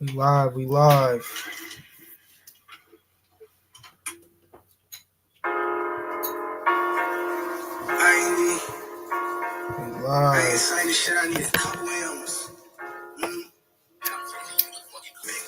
We live. We live. We live. I ain't saying this shit. I need a couple M's. Big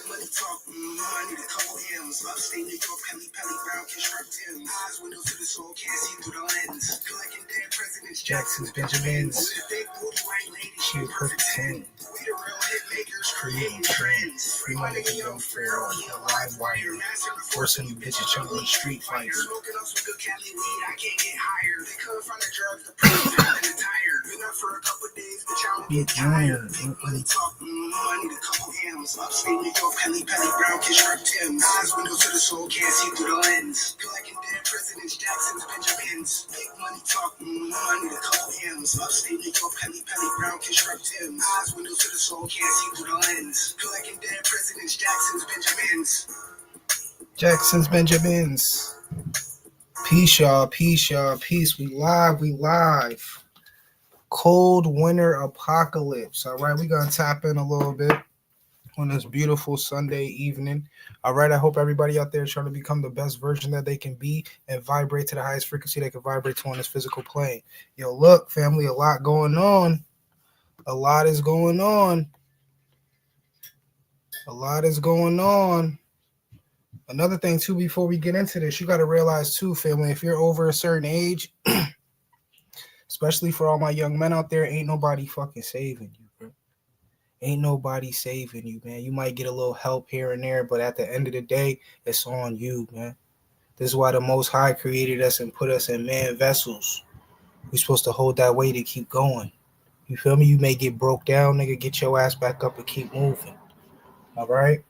money talk. I need a couple M's. Upstate New York, Pelly Brown, construct Tim's. Eyes windows to the soul, can't see through the lens. Collecting dead presidents, Jackson's, Benjamins. With a big booty white lady, she a perfect 10. We the real hit makers, creating trends. Free my nigga Young Pharaoh, he a live wire. Forcing you bitches juggling street fights. Smoking up some good Cali weed, I can't get higher. They couldn't find the drugs, the price and the tire. Been up for a couple days, but y'all don't get tired. Big money talk, I need a couple M's. Upstate New York, Pelly Brown, construct Tim's. Eyes windows to the soul, can't see through the lens. Collecting dead presidents, Jackson's, Benjamins. Big money talk, I need a couple M's. Upstate New York, Pelly Brown, construct Tim's. Eyes windows to the soul, can't see through the lens. Collecting dead presidents, Jackson's, Benjamins. Jackson's, Benjamins. Peace, y'all. Peace, y'all. Peace. We live. We live. Cold winter apocalypse. All right, we gonna tap in a little bit on this beautiful Sunday evening. All right, I hope everybody out there is trying to become the best version that they can be and vibrate to the highest frequency they can vibrate to on this physical plane. Yo, look, family, a lot going on. A lot is going on. A lot is going on. Another thing, too, before we get into this, you got to realize, too, family, if you're over a certain age, especially for all my young men out there, ain't nobody fucking saving you, bro. Ain't nobody saving you, man. You might get a little help here and there, but at the end of the day, it's on you, man. This is why the Most High created us and put us in man vessels. We're supposed to hold that weight and keep going. You feel me? You may get broke down, nigga. Get your ass back up and keep moving. All right?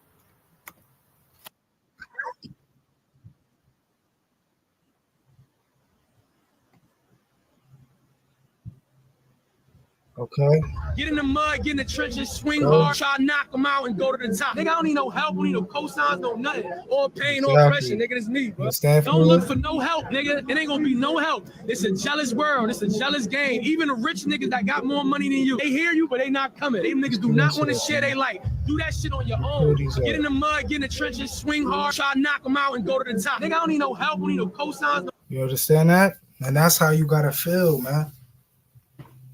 Okay. Get in the mud, get in the trenches, swing hard, try to knock them out and go to the top. Nigga, I don't need no help, I don't need no cosigns, no nothing. All pain, all pressure, nigga, it's me, bro. Don't look for no help, nigga. It ain't gonna be no help. It's a jealous world, it's a jealous game. Even the rich niggas that got more money than you, they hear you, but they not coming. They niggas do not want to share their life. Do that shit on your own. Get in the mud, get in the trenches, swing hard, try to knock them out and go to the top. Nigga, I don't need no help, I don't need no cosigns. You understand that? And that's how you gotta feel, man.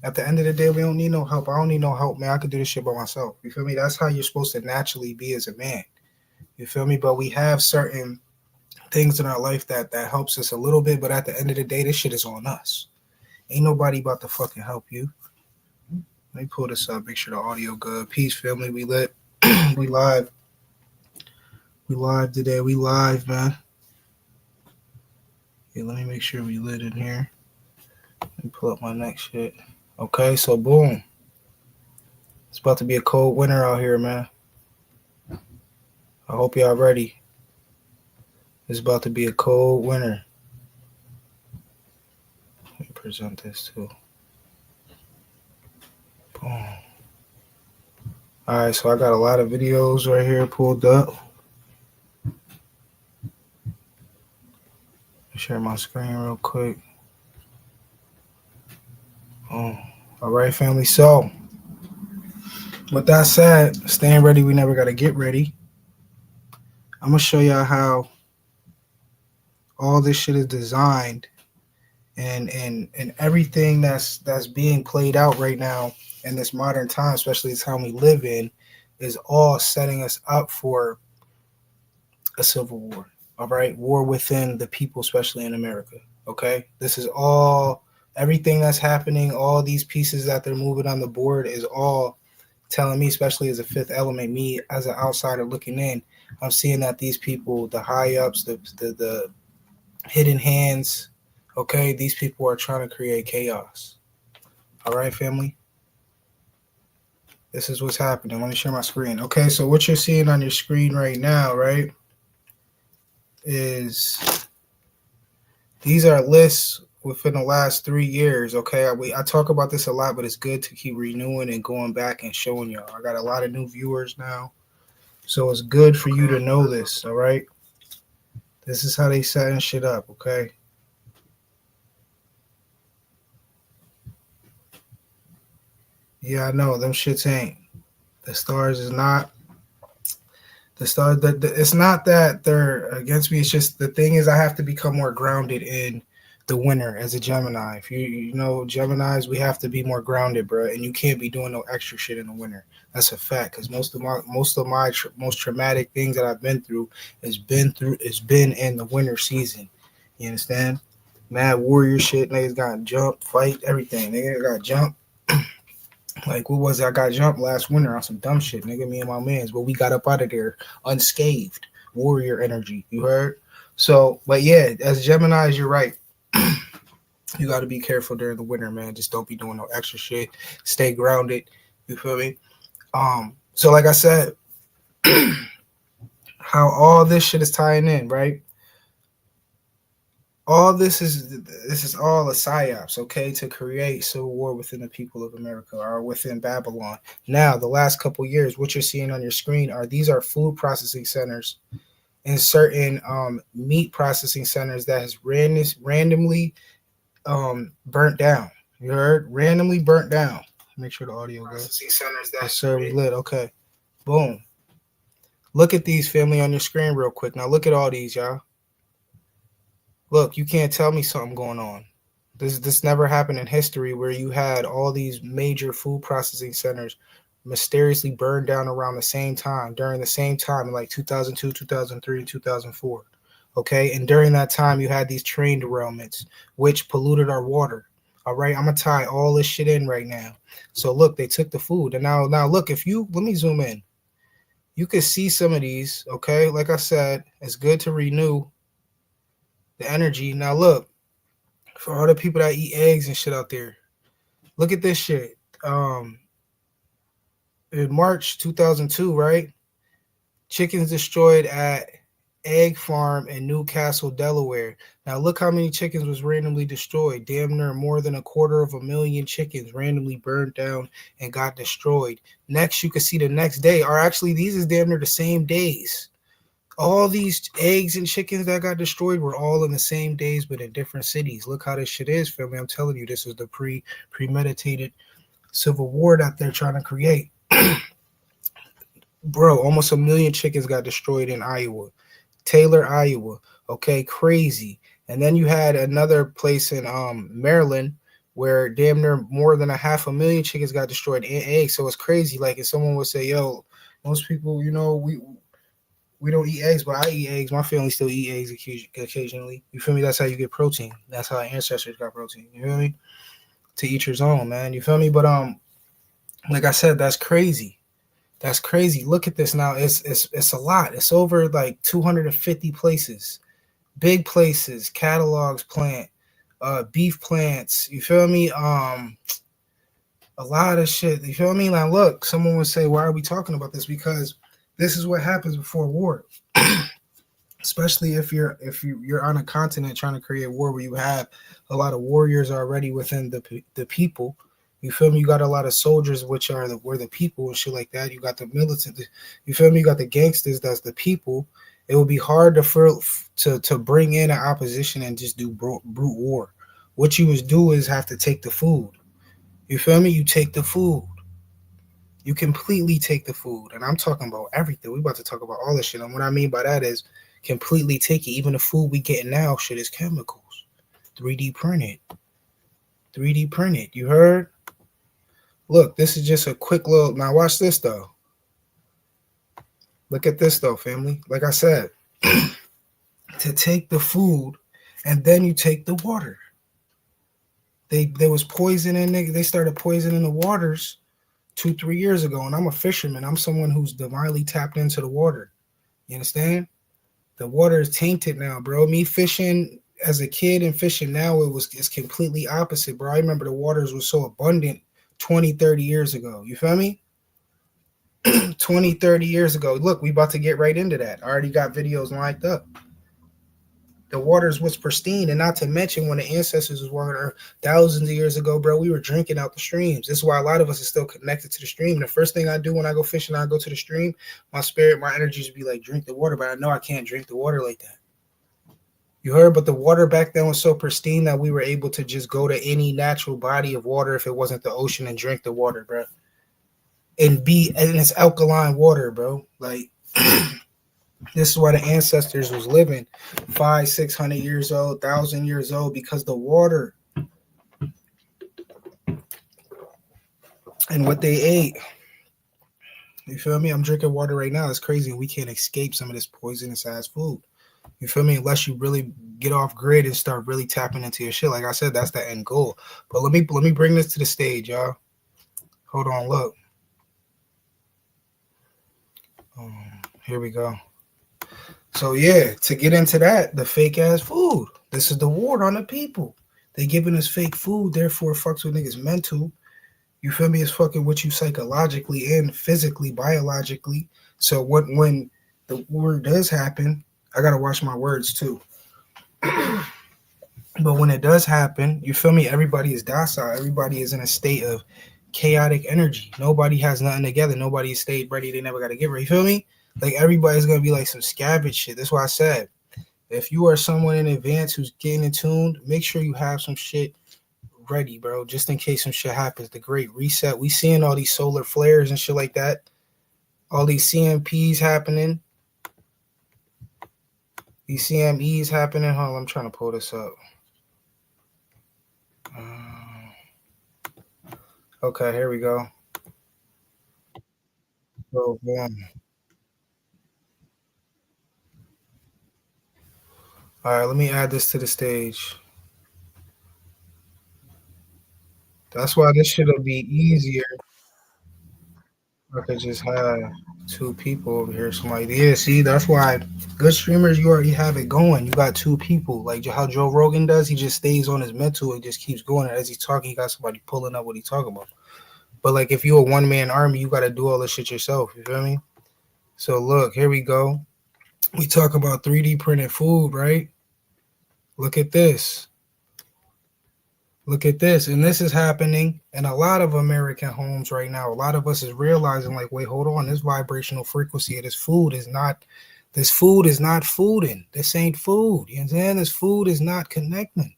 At the end of the day, we don't need no help. I don't need no help, man. I can do this shit by myself. You feel me? That's how you're supposed to naturally be as a man. You feel me? But we have certain things in our life that helps us a little bit. But at the end of the day, this shit is on us. Ain't nobody about to fucking help you. Let me pull this up. Make sure the audio good. Peace, family. We lit. We live. We live today. We live, man. Yeah, let me make sure we lit in here. Let me pull up my next shit. Okay, so boom. It's about to be a cold winter out here, man. I hope y'all ready. It's about to be a cold winter. Let me present this too. Boom. Alright, so I got a lot of videos right here pulled up. Share my screen real quick. Boom. All right, family. So, with that said, staying ready, we never got to get ready. I'm going to show y'all how all this shit is designed and everything that's being played out right now in this modern time, especially the time we live in, is all setting us up for a civil war. All right? War within the people, especially in America. Okay? This is all... Everything that's happening, all these pieces that they're moving on the board is all telling me, especially as a fifth element, me as an outsider looking in, I'm seeing that these people, the high ups, the hidden hands, okay, these people are trying to create chaos. All right, family? This is what's happening. Let me share my screen. Okay, so what you're seeing on your screen right now, right, is these are lists within the last 3 years, okay? I talk about this a lot, but it's good to keep renewing and going back and showing y'all. I got a lot of new viewers now, so it's good for you to know this, all right? This is how they setting shit up, okay? Yeah, I know, them shits ain't. The stars is not It's not that they're against me. It's just the thing is I have to become more grounded in the winter as a Gemini. If you know Geminis, we have to be more grounded, bro. And you can't be doing no extra shit in the winter. That's a fact. Because most of my most traumatic things that I've been through has been in the winter season. You understand? Mad warrior shit. Niggas got jump, fight, everything. Nigga got jump. Like, what was it? I got jumped last winter on some dumb shit, nigga, me and my mans, but we got up out of there unscathed. Warrior energy, you heard? So, but yeah, as Geminis, you're right. You got to be careful during the winter, man. Just don't be doing no extra shit. Stay grounded. You feel me? So like I said, how all this shit is tying in, right? All this is all a psyops, okay, to create civil war within the people of America or within Babylon. Now, the last couple of years, what you're seeing on your screen these are food processing centers and certain meat processing centers that has randomly burnt down. You heard? Randomly burnt down. Make sure the audio goes. Processing centers that sir, we lit. Okay. Boom. Look at these, family, on your screen real quick. Now look at all these, y'all. Look, you can't tell me something going on. This never happened in history where you had all these major food processing centers mysteriously burned down around the same time, during the same time, in like 2002, 2003, and 2004. Okay, and during that time, you had these train derailments, which polluted our water. All right, I'm gonna tie all this shit in right now. So look, they took the food, and now look, let me zoom in. You can see some of these. Okay, like I said, it's good to renew the energy. Now look, for all the people that eat eggs and shit out there, look at this shit. In March 2002, right? Chickens destroyed at egg farm in Newcastle, Delaware. Now look how many chickens was randomly destroyed. Damn near more than 250,000 chickens randomly burned down and got destroyed. Next, you can see the next day, or actually these is damn near the same days. All these eggs and chickens that got destroyed were all in the same days, but in different cities. Look how this shit is, family. I'm telling you, this is the premeditated civil war that they're trying to create. Bro, almost 1 million chickens got destroyed in Iowa. Taylor, Iowa. Okay, crazy. And then you had another place in Maryland where damn near more than 500,000 chickens got destroyed in eggs. So it's crazy. Like if someone would say, yo, most people, we don't eat eggs, but I eat eggs. My family still eat eggs occasionally. You feel me? That's how you get protein. That's how our ancestors got protein. You feel me? To each your own, man. You feel me? But like I said, that's crazy. That's crazy. Look at this now. It's a lot. It's over like 250 places, big places, catalogs, beef plants. You feel me? A lot of shit. You feel me? Now look, someone would say, why are we talking about this? Because this is what happens before war, especially if you're on a continent trying to create war where you have a lot of warriors already within the people. You feel me? You got a lot of soldiers, which are the people and shit like that. You got the militant. You feel me? You got the gangsters. That's the people. It would be hard to bring in an opposition and just do brute war. What you would do is have to take the food. You feel me? You take the food. You completely take the food. And I'm talking about everything. We're about to talk about all this shit. And what I mean by that is completely take it. Even the food we getting now, shit is chemicals. 3D printed. 3D printed. You heard? Look, this is just a quick little. Now watch this though. Look at this though, family. Like I said, to take the food and then you take the water. There was poison in it. They started poisoning the waters 2-3 years ago, and I'm a fisherman. I'm someone who's divinely tapped into the water. You understand? The water is tainted now, bro. Me fishing as a kid and fishing now, it's completely opposite, bro. I remember the waters were so abundant 20-30 years ago. You feel me? 20-30 years ago. Look, we about to get right into that. I already got videos lined up. The waters was pristine, and not to mention when the ancestors was water thousands of years ago, bro, we were drinking out the streams. This is why a lot of us are still connected to the stream. And the first thing I do when I go fishing, I go to the stream, my spirit, my energies be like, drink the water, but I know I can't drink the water like that. You heard? But the water back then was so pristine that we were able to just go to any natural body of water if it wasn't the ocean and drink the water, bro. And it's alkaline water, bro. Like, This is why the ancestors was living 500, 600 years old, 1,000 years old, because the water and what they ate. You feel me? I'm drinking water right now. It's crazy. We can't escape some of this poisonous ass food. You feel me? Unless you really get off grid and start really tapping into your shit. Like I said, that's the end goal. But let me bring this to the stage, y'all. Hold on, look. Here we go. So yeah, to get into that, the fake ass food. This is the war on the people. They giving us fake food, therefore fucks with niggas mental. You feel me? It's fucking with you psychologically and physically, biologically. So when the war does happen, I gotta watch my words too. But when it does happen, you feel me? Everybody is docile. Everybody is in a state of chaotic energy. Nobody has nothing together. Nobody stayed ready. They never got to get ready. You feel me? Like everybody's gonna be like some scabbage shit. That's why I said, if you are someone in advance who's getting in tuned, make sure you have some shit ready, bro, just in case some shit happens. The great reset. We seeing all these solar flares and shit like that. All these CMPs happening. These CMEs happening. Hold on, I'm trying to pull this up. Okay, here we go. Oh, man. All right, let me add this to the stage. That's why this shit'll be easier. I could just have two people over here. Somebody, yeah, see, that's why good streamers, you already have it going. You got two people. Like how Joe Rogan does, he just stays on his mental and just keeps going. And as he's talking, he got somebody pulling up what he's talking about. But like if you're a one-man army, you got to do all this shit yourself. You feel me? So look, here we go. We talk about 3D printed food, right? Look at this. Look at this. And this is happening in a lot of American homes right now. A lot of us is realizing like, wait, hold on. This vibrational frequency of this food is not fooding. This ain't food. You understand? This food is not connecting.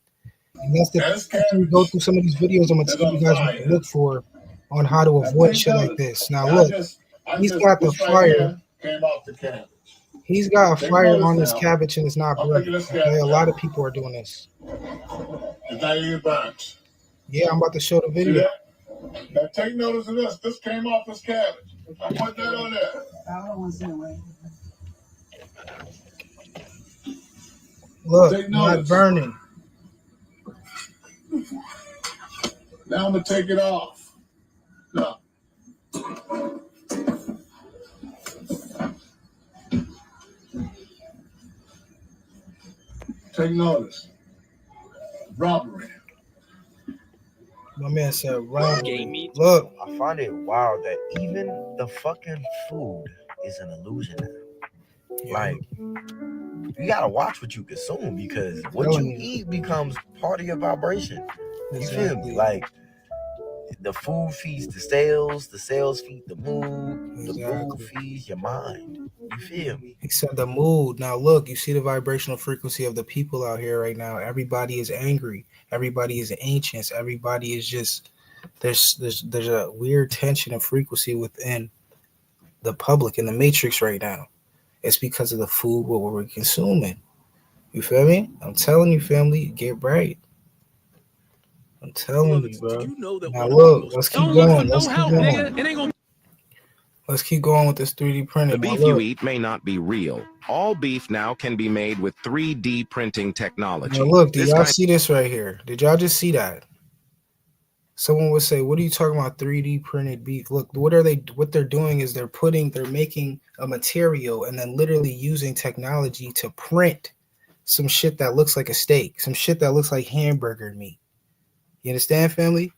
And that's the we go through some of these videos. I'm going to tell you guys what to look for on how to avoid shit like this. Now look, he's got the fire. He's got a fire on this cabbage and it's not burning. Okay, a lot of people are doing this. It's not even burnt. Yeah, I'm about to show the video. Now take notice of this. This came off this cabbage. I put that on there. I don't want to see it away. Look, not burning. Now I'm gonna take it off. No. Take notice. Robbery. My man said robbery. Look. I find it wild that even the fucking food is an illusion now. Like, you gotta watch what you consume because what you eat becomes part of your vibration. You feel me? Like, the food feeds the sales feed the mood, the mood feeds your mind. You feel me? Except the mood. Now look, you see the vibrational frequency of the people out here right now. Everybody is angry. Everybody is anxious. Everybody is just there's a weird tension and frequency within the public in the matrix right now. It's because of the food what we're consuming. You feel me? I'm telling you, family, get right. I'm telling you, bro. Now look, let's keep going. Let's keep going with this 3D printing. The beef you eat may not be real. All beef now can be made with 3D printing technology. Now look, did y'all see this right here? Did y'all just see that? Someone would say, what are you talking about 3D printed beef? Look, what they're doing is they're making a material and then literally using technology to print some shit that looks like a steak, some shit that looks like hamburger meat. You understand, family?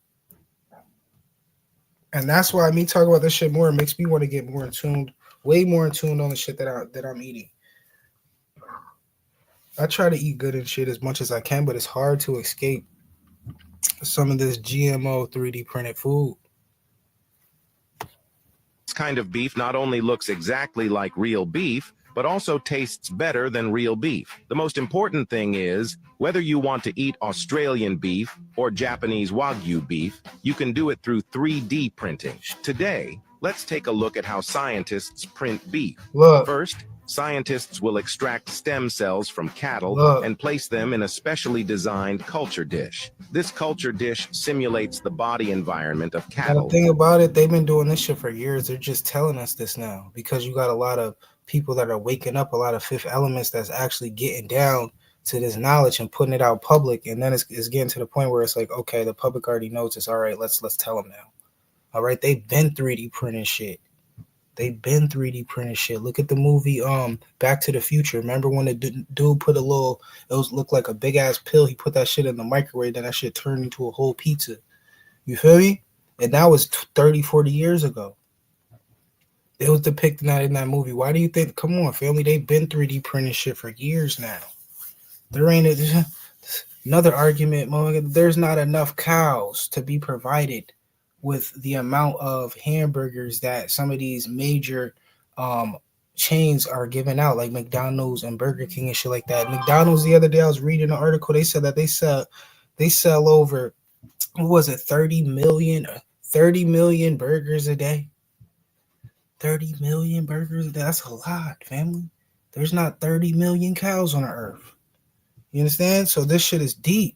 And that's why me talking about this shit more makes me want to get more in tune, way more in tune on the shit that I'm eating. I try to eat good and shit as much as I can, but it's hard to escape some of this GMO 3D printed food. This kind of beef not only looks exactly like real beef, but also tastes better than real beef. The most important thing is, whether you want to eat Australian beef or Japanese Wagyu beef, you can do it through 3D printing. Today, let's take a look at how scientists print beef. Look, first, Scientists will extract stem cells from cattle Look. and place them in a specially designed culture dish. This culture dish simulates the body environment of And the cattle. thing about it, they've been doing this shit for years. They're just telling us this now because you got a lot of people that are waking up, a lot of fifth elements that's actually getting down to this knowledge and putting it out public. And then it's getting to the point where it's like, okay, the public already knows this. All right, let's tell them now. All right, they've been 3D printing shit. They've been 3D printing shit. Look at the movie Back to the Future. Remember when the dude put a little, looked like a big ass pill. He put that shit in the microwave, then that shit turned into a whole pizza. You feel me? And that was 30, 40 years ago. It was depicting that in that movie. Why do you think? Come on, family. They've been 3D printing shit for years now. There ain't another argument, motherfucker. There's not enough cows to be provided with the amount of hamburgers that some of these major chains are giving out, like McDonald's and Burger King and shit like that. McDonald's, the other day I was reading an article, they said that they sell over, what was it, 30 million burgers a day. 30 million burgers a day. That's a lot, family. There's not 30 million cows on the earth. You understand? So this shit is deep.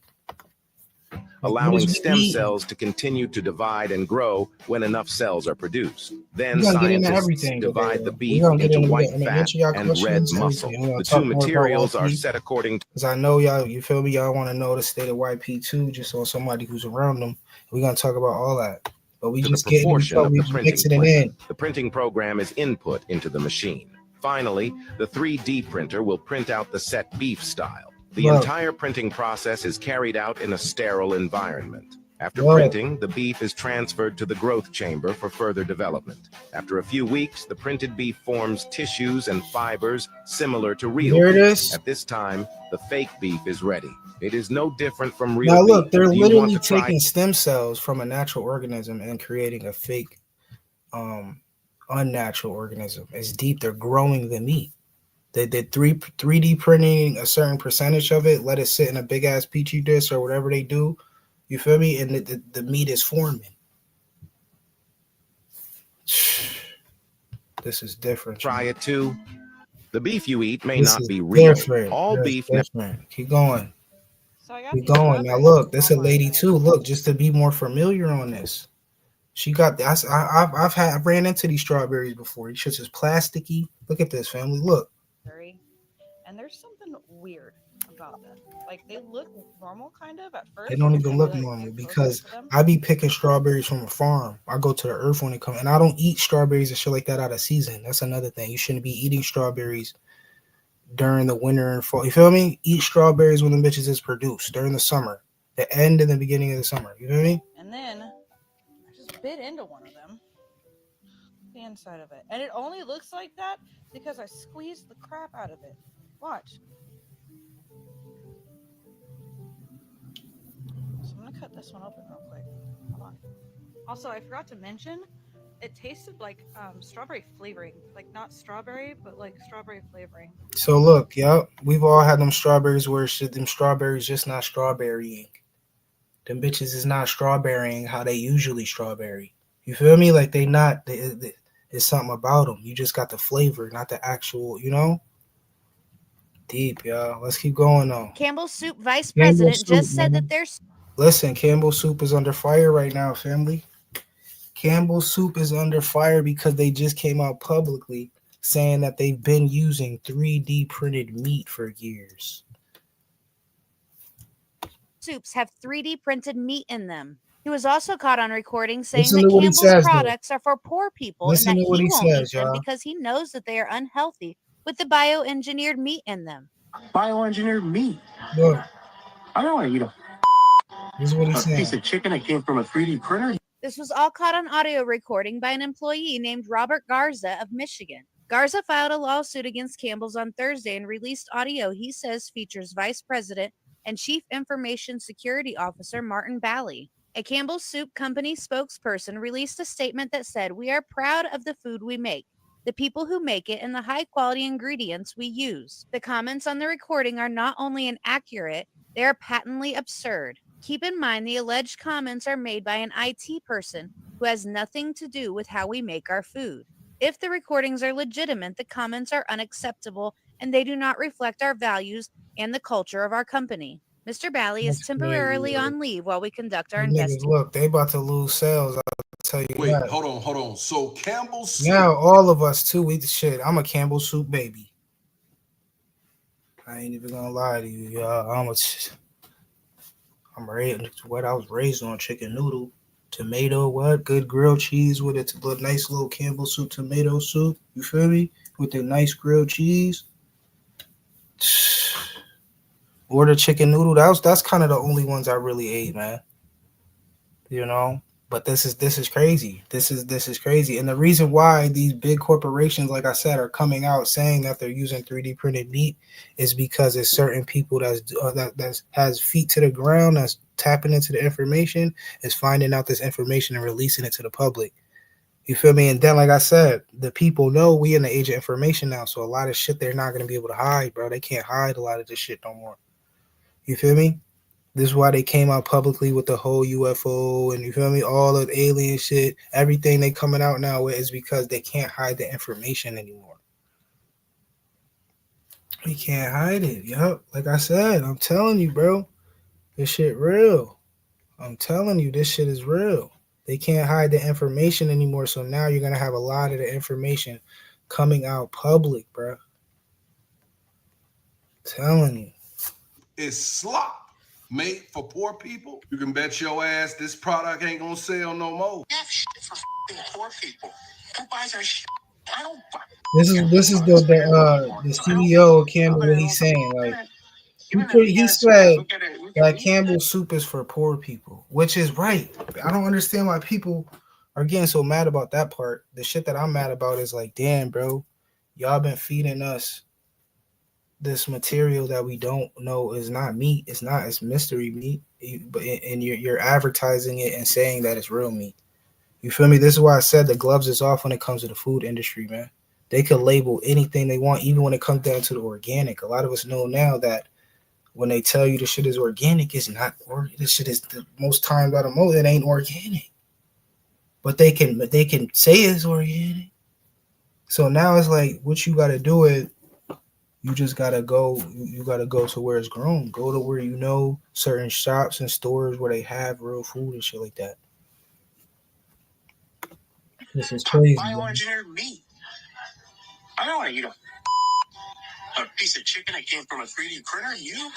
Allowing stem cells to continue to divide and grow when enough cells are produced. Then scientists divide the beef into white fat and red muscle. The two materials are set according to... Because I know y'all, you feel me? Y'all want to know the state of YP too, just on somebody who's around them. We're going to talk about all that. But we just get mixing it in. The printing program is input into the machine. Finally, the 3D printer will print out the set beef style. The entire printing process is carried out in a sterile environment. After printing, the beef is transferred to the growth chamber for further development. After a few weeks, the printed beef forms tissues and fibers similar to real beef. At this time, the fake beef is ready. It is no different from real beef. Now look, they're literally taking stem cells from a natural organism and creating a fake, unnatural organism. It's deep. They're growing the meat. They did 3D printing a certain percentage of it, let it sit in a big ass petri dish or whatever they do. You feel me? And the meat is forming. This is different. Try it too. The beef you eat may not be real. All beef. Keep going. Keep going. Now look, this is a lady too. Look, just to be more familiar on this. She got that. I've ran into these strawberries before. These shits is plasticky. Look at this, family. Look. And there's something weird about them. Like they look normal kind of at first. They don't even look normal because I be picking strawberries from a farm. I go to the earth when it comes, and I don't eat strawberries and shit like that out of season. That's another thing. You shouldn't be eating strawberries during the winter and fall. You feel me? Eat strawberries when the bitches is produced during the summer, the end and the beginning of the summer. You feel me? And then I just bit into one of them, the inside of it, and it only looks like that because I squeezed the crap out of it. Watch. So I'm gonna cut this one open real quick. Hold on. Also, I forgot to mention, it tasted like strawberry flavoring, like not strawberry, but like strawberry flavoring. So look, we've all had them strawberries where them strawberries just not strawberrying. Them bitches is not strawberrying how they usually strawberry. You feel me? Like it's something about them. You just got the flavor, not the actual, you know? Deep, y'all. Let's keep going on. Campbell Soup vice president just said that there's... Listen, Campbell Soup is under fire right now, family. Campbell Soup is under fire because they just came out publicly saying that they've been using 3D printed meat for years. Soups have 3D printed meat in them. He was also caught on recording saying that Campbell's products are for poor people and that he won't eat them because he knows that they are unhealthy with the bioengineered meat in them. Bioengineered meat? Look. I don't want to eat This is what he's saying. Piece of chicken that came from a 3D printer. This was all caught on audio recording by an employee named Robert Garza of Michigan. Garza filed a lawsuit against Campbell's on Thursday and released audio he says features Vice President and Chief Information Security Officer Martin Bally. A Campbell's Soup Company spokesperson released a statement that said, "We are proud of the food we make, the people who make it, and the high-quality ingredients we use." The comments on the recording are not only inaccurate, they are patently absurd. Keep in mind the alleged comments are made by an IT person who has nothing to do with how we make our food. If the recordings are legitimate, the comments are unacceptable and they do not reflect our values and the culture of our company. Mr. Bally is That's temporarily crazy. on leave while we conduct our Niggas, investigation. look, they about to lose sales. I'll tell you Wait, that. hold on. So Campbell's soup. Now all of us too eat the shit. I'm a Campbell soup baby. I ain't even gonna lie to you, y'all. I'm raised what I was raised on: chicken noodle, tomato, what good grilled cheese with it, a nice little Campbell soup, tomato soup. You feel me? With the nice grilled cheese. Or the chicken noodle. That's kind of the only ones I really ate, man. You know? But this is crazy. This is crazy. And the reason why these big corporations, like I said, are coming out saying that they're using 3D printed meat is because there's certain people that has feet to the ground, that's tapping into the information, is finding out this information and releasing it to the public. You feel me? And then, like I said, the people know we in the age of information now, so a lot of shit they're not gonna be able to hide, bro. They can't hide a lot of this shit no more. You feel me? This is why they came out publicly with the whole UFO and you feel me, all of the alien shit. Everything they coming out now with is because they can't hide the information anymore. We can't hide it. Yup. Like I said, I'm telling you, bro, this shit real. I'm telling you, this shit is real. They can't hide the information anymore. So now you're gonna have a lot of the information coming out public, bro. Telling you. It's slop made for poor people. You can bet your ass this product ain't gonna sell no more. Yeah, shit for poor people. Who buys our shit? I don't buy. This is the CEO of Campbell. What he's saying, like he said that Campbell soup is for poor people, which is right. I don't understand why people are getting so mad about that part. The shit that I'm mad about is like, damn, bro, y'all been feeding us this material that we don't know is not meat. It's mystery meat, and you're advertising it and saying that it's real meat. You feel me? This is why I said the gloves is off when it comes to the food industry, man. They could label anything they want, even when it comes down to the organic. A lot of us know now that when they tell you the shit is organic, it's not. This shit is the most times out of most, it ain't organic. But they can say it's organic. So now it's like, what you got to do is, you just gotta go. You gotta go to where it's grown. Go to where you know certain shops and stores where they have real food and shit like that. This is crazy. Bioengineered meat. I don't want to eat a piece of chicken that came from a 3D printer. You.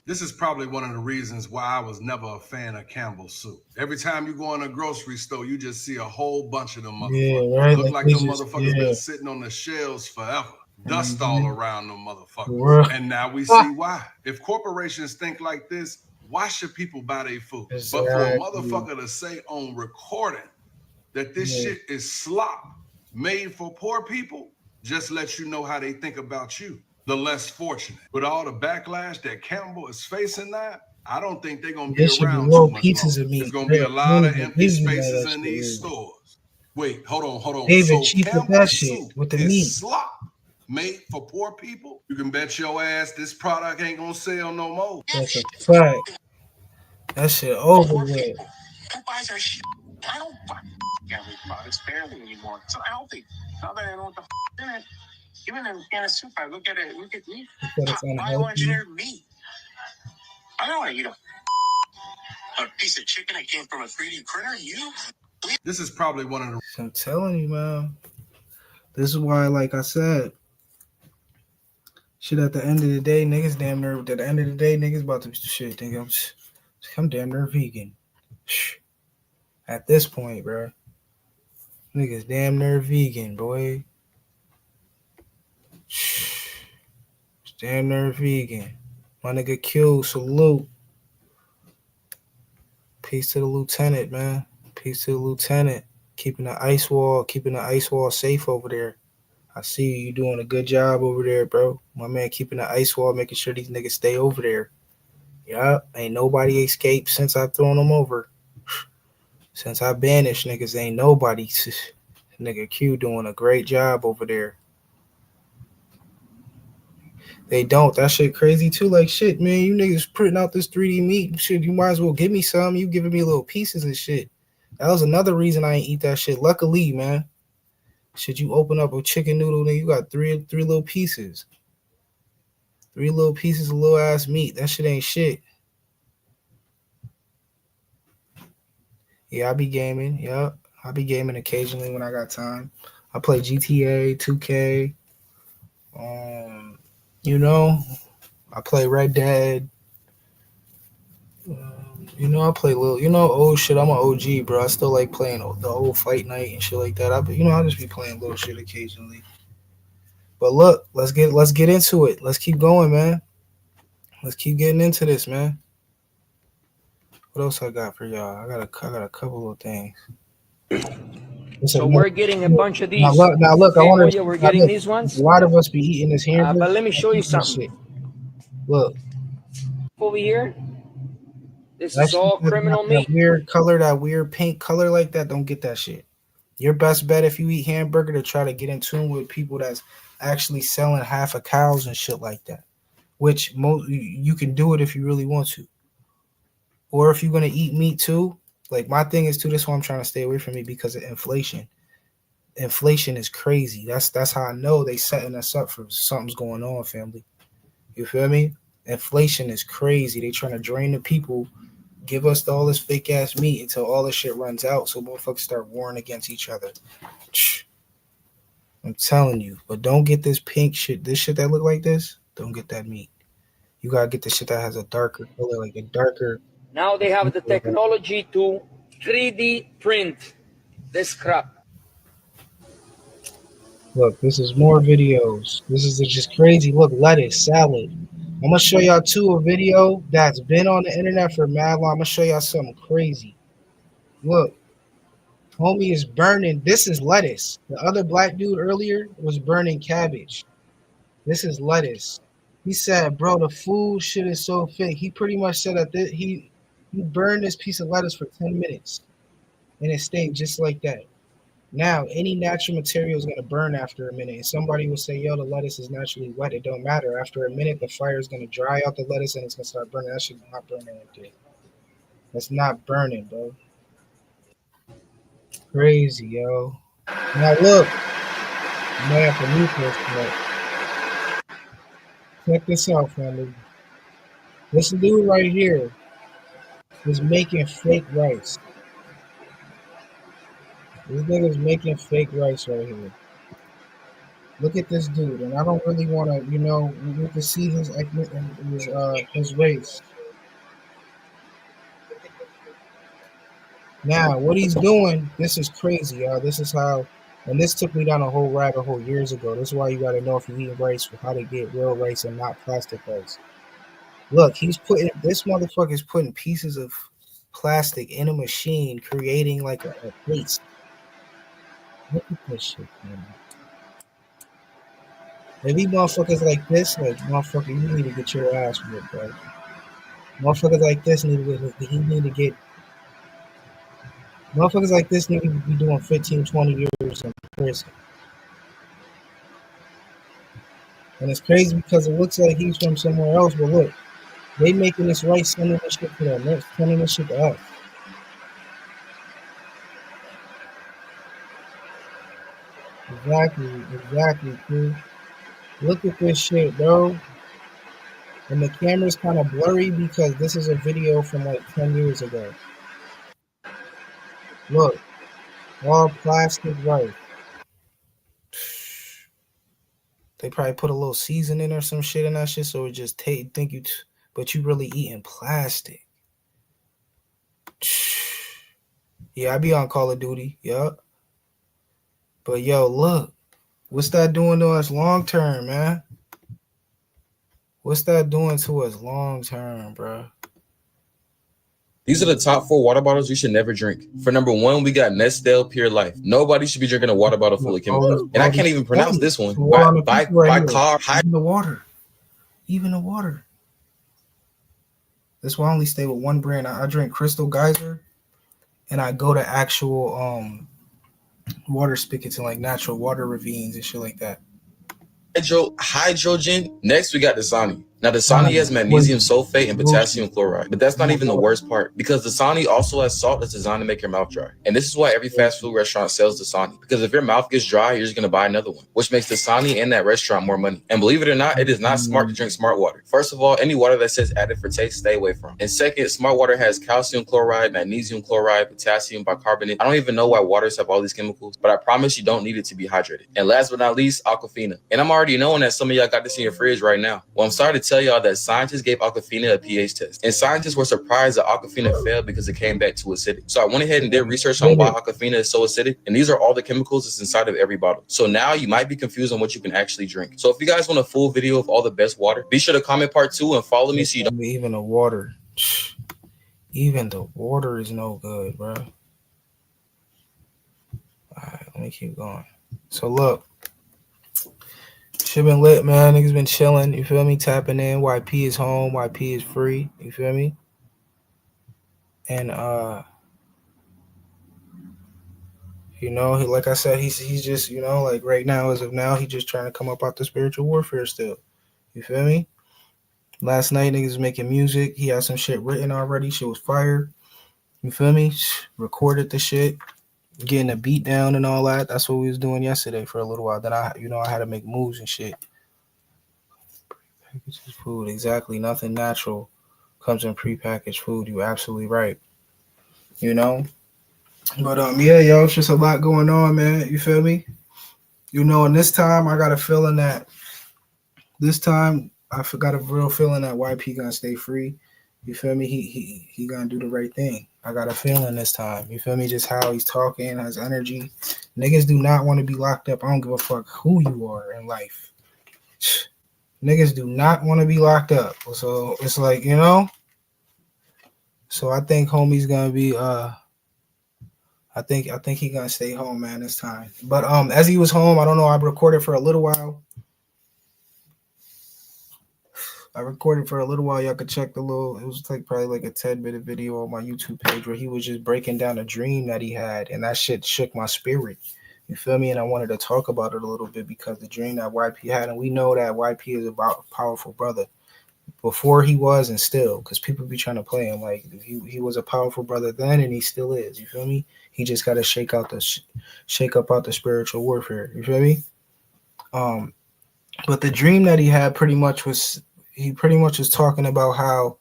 This is probably one of the reasons why I was never a fan of Campbell's soup. Every time you go in a grocery store, you just see a whole bunch of them motherfuckers. Yeah, right. Look like them motherfuckers been sitting on the shelves forever. Dust all around them motherfuckers. And now we see why. If corporations think like this, why should people buy their food? But for a motherfucker to say on recording that this shit is slop made for poor people, just lets you know how they think about you, the less fortunate. With all the backlash that Campbell is facing now, I don't think they're gonna be around too much longer. There's gonna be a lot of empty spaces in these stores. Wait, hold on. David, so Campbell's soup with the meat. Slop made for poor people. You can bet your ass this product ain't gonna sell no more. That's a fact. That shit over with. Who buys our shit? I don't buy Campbell products barely anymore. It's unhealthy. Now that I know what the in it. Even in a can of soup, I look at it. Look at meat. Bioengineered meat. I don't want to eat a piece of chicken that came from a 3D printer. You. This is probably one of the. I'm telling you, man. This is why, like I said, shit. At the end of the day, niggas damn near. At the end of the day, niggas about to shit. Think I'm damn near vegan. At this point, bro, niggas damn near vegan, boy. Damn near vegan. My nigga Q, salute. Peace to the lieutenant, man. Peace to the lieutenant. Keeping the ice wall safe over there. I see you doing a good job over there, bro. My man keeping the ice wall, making sure these niggas stay over there. Yeah, ain't nobody escaped since I've thrown them over. Since I banished niggas, ain't nobody. Nigga Q doing a great job over there. They don't. That shit crazy too. Like shit, man. You niggas printing out this 3D meat. Shit, you might as well give me some. You giving me little pieces and shit. That was another reason I ain't eat that shit. Luckily, man. Shit, you open up a chicken noodle, then you got three little pieces. 3 little pieces of little ass meat. That shit ain't shit. Yeah, I be gaming. Yep. I be gaming occasionally when I got time. I play GTA, 2K. You know, I play Red Dead. You know, I play little, old shit. I'm an OG, bro. I still like playing the old Fight Night and shit like that. I just be playing little shit occasionally. But look, let's get into it. Let's keep going, man. Let's keep getting into this, man. What else I got for y'all? I got a couple of things. So we're getting a bunch of these. Now look. I want to. We're getting these ones. A lot of us be eating this hamburger. But let me show you something. Look. Over here. This is all criminal meat. That weird color, that weird pink color like that. Don't get that shit. Your best bet if you eat hamburger to try to get in tune with people that's actually selling half of cows and shit like that. Which you can do it if you really want to. Or if you're gonna eat meat too. Like my thing is too, this is why I'm trying to stay away from it because of inflation. Inflation is crazy. That's how I know they setting us up for something's going on, family. You feel me? Inflation is crazy. They trying to drain the people, give us all this fake ass meat until all this shit runs out so motherfuckers start warring against each other. I'm telling you. But don't get this pink shit, this shit that look like this, don't get that meat. You gotta get the shit that has a darker color, like a darker. Now they have the technology to 3D print this crap. Look, this is more videos. This is just crazy. Look, lettuce, salad. I'm going to show y'all too a video that's been on the internet for mad long. I'm going to show y'all something crazy. Look, homie is burning. This is lettuce. The other black dude earlier was burning cabbage. This is lettuce. He said, bro, the food shit is so fake. He pretty much said that he burned this piece of lettuce for 10 minutes and it stayed just like that. Now, any natural material is going to burn after a minute. And somebody will say, yo, the lettuce is naturally wet. It don't matter. After a minute, the fire is going to dry out the lettuce and it's going to start burning. That shit is not burning like that. That's not burning, bro. Crazy, yo. Now, look. I might have to mute this, but check this out, family. This dude right here is making fake rice. This nigga's making fake rice right here. Look at this dude, and I don't really want to, we need to see his race. Now, what he's doing, this is crazy, y'all. This is how, and this took me down a whole rabbit hole years ago. This is why you got to know if you're eating rice, how to get real rice and not plastic rice. Look, this motherfucker's putting pieces of plastic in a machine, creating like a paste. Look at this shit, man. If these motherfuckers like this, motherfucker, you need to get your ass whipped, bro. Motherfuckers like this need to be doing 15, 20 years in prison. And it's crazy because it looks like he's from somewhere else, but look, they making this rice, sending this shit to them, sending this shit to us. Exactly, dude. Look at this shit, bro. And the camera's kind of blurry because this is a video from like 10 years ago. Look, all plastic rice. They probably put a little seasoning or some shit in that shit, so it just but you really eating plastic. Yeah, I be on Call of Duty. Yup. But yo, look, what's that doing to us long term, man? What's that doing to us long term, bro? These are the top 4 water bottles you should never drink. For number 1, we got Nestle Pure Life. Nobody should be drinking a water bottle full of chemicals. And I can't even pronounce this one. By car. Even the water. That's why I only stay with one brand. I drink Crystal Geyser, and I go to actual water spigots and like natural water ravines and shit like that. Hydrogen. Next, we got Dasani. Now, Dasani has magnesium sulfate and potassium chloride, but that's not even the worst part, because Dasani also has salt that's designed to make your mouth dry. And this is why every fast food restaurant sells Dasani, because if your mouth gets dry, you're just going to buy another one, which makes Dasani and that restaurant more money. And believe it or not, it is not smart to drink smart water. First of all, any water that says added for taste, stay away from. And second, smart water has calcium chloride, magnesium chloride, potassium bicarbonate. I don't even know why waters have all these chemicals, but I promise you don't need it to be hydrated. And last but not least, Aquafina. And I'm already knowing that some of y'all got this in your fridge right now. Well, I'm sorry to tell y'all that scientists gave Aquafina a pH test, and scientists were surprised that Aquafina failed because it came back too acidic. So I went ahead and did research on why Aquafina is so acidic, and these are all the chemicals that's inside of every bottle. So now you might be confused on what you can actually drink. So if you guys want a full video of all the best water, be sure to comment part 2 and follow me so you don't. Even the water is no good, bro. All right, let me keep going. So look. Shit been lit, man. Niggas been chilling. You feel me? Tapping in. YP is home. YP is free. You feel me? And you know, like I said, he's just, you know, like right now, as of now, he just trying to come up out the spiritual warfare still. You feel me? Last night, niggas was making music. He had some shit written already. Shit was fire. You feel me? Recorded the shit. Getting a beat down and all that. That's what we was doing yesterday for a little while. Then I had to make moves and shit. Prepackaged food, exactly. Nothing natural comes in prepackaged food. You absolutely right. You know, but yeah, yo, it's just a lot going on, man. You feel me? You know, and this time I got a feeling that I got a real feeling that YP gonna stay free. You feel me? He gonna do the right thing. I got a feeling this time. You feel me? Just how he's talking, his energy. Niggas do not want to be locked up. I don't give a fuck who you are in life. Niggas do not want to be locked up. So it's like, you know. So I think homie's gonna be I think he gonna stay home, man, this time. But as he was home, I don't know, I recorded for a little while. Y'all could check the little, it was like probably like a 10-minute video on my YouTube page where he was just breaking down a dream that he had, and that shit shook my spirit. You feel me? And I wanted to talk about it a little bit because the dream that YP had, and we know that YP is about a powerful brother. Before he was and still, because people be trying to play him like he was a powerful brother then, and he still is. You feel me? He just got to shake up out the spiritual warfare. You feel me? But the dream that he had pretty much was talking about how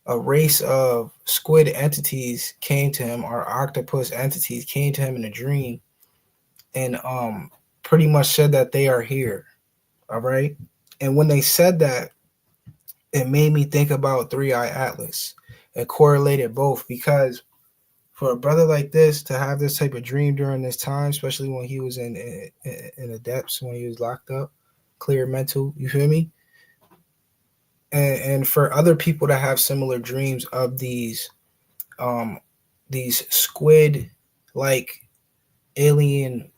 a race of squid entities came to him, or octopus entities came to him in a dream, and pretty much said that they are here. All right. And when they said that, it made me think about 3i Atlas. It correlated both, because for a brother like this to have this type of dream during this time, especially when he was in the depths, when he was locked up, clear mental, you feel me? And for other people to have similar dreams of these squid like alien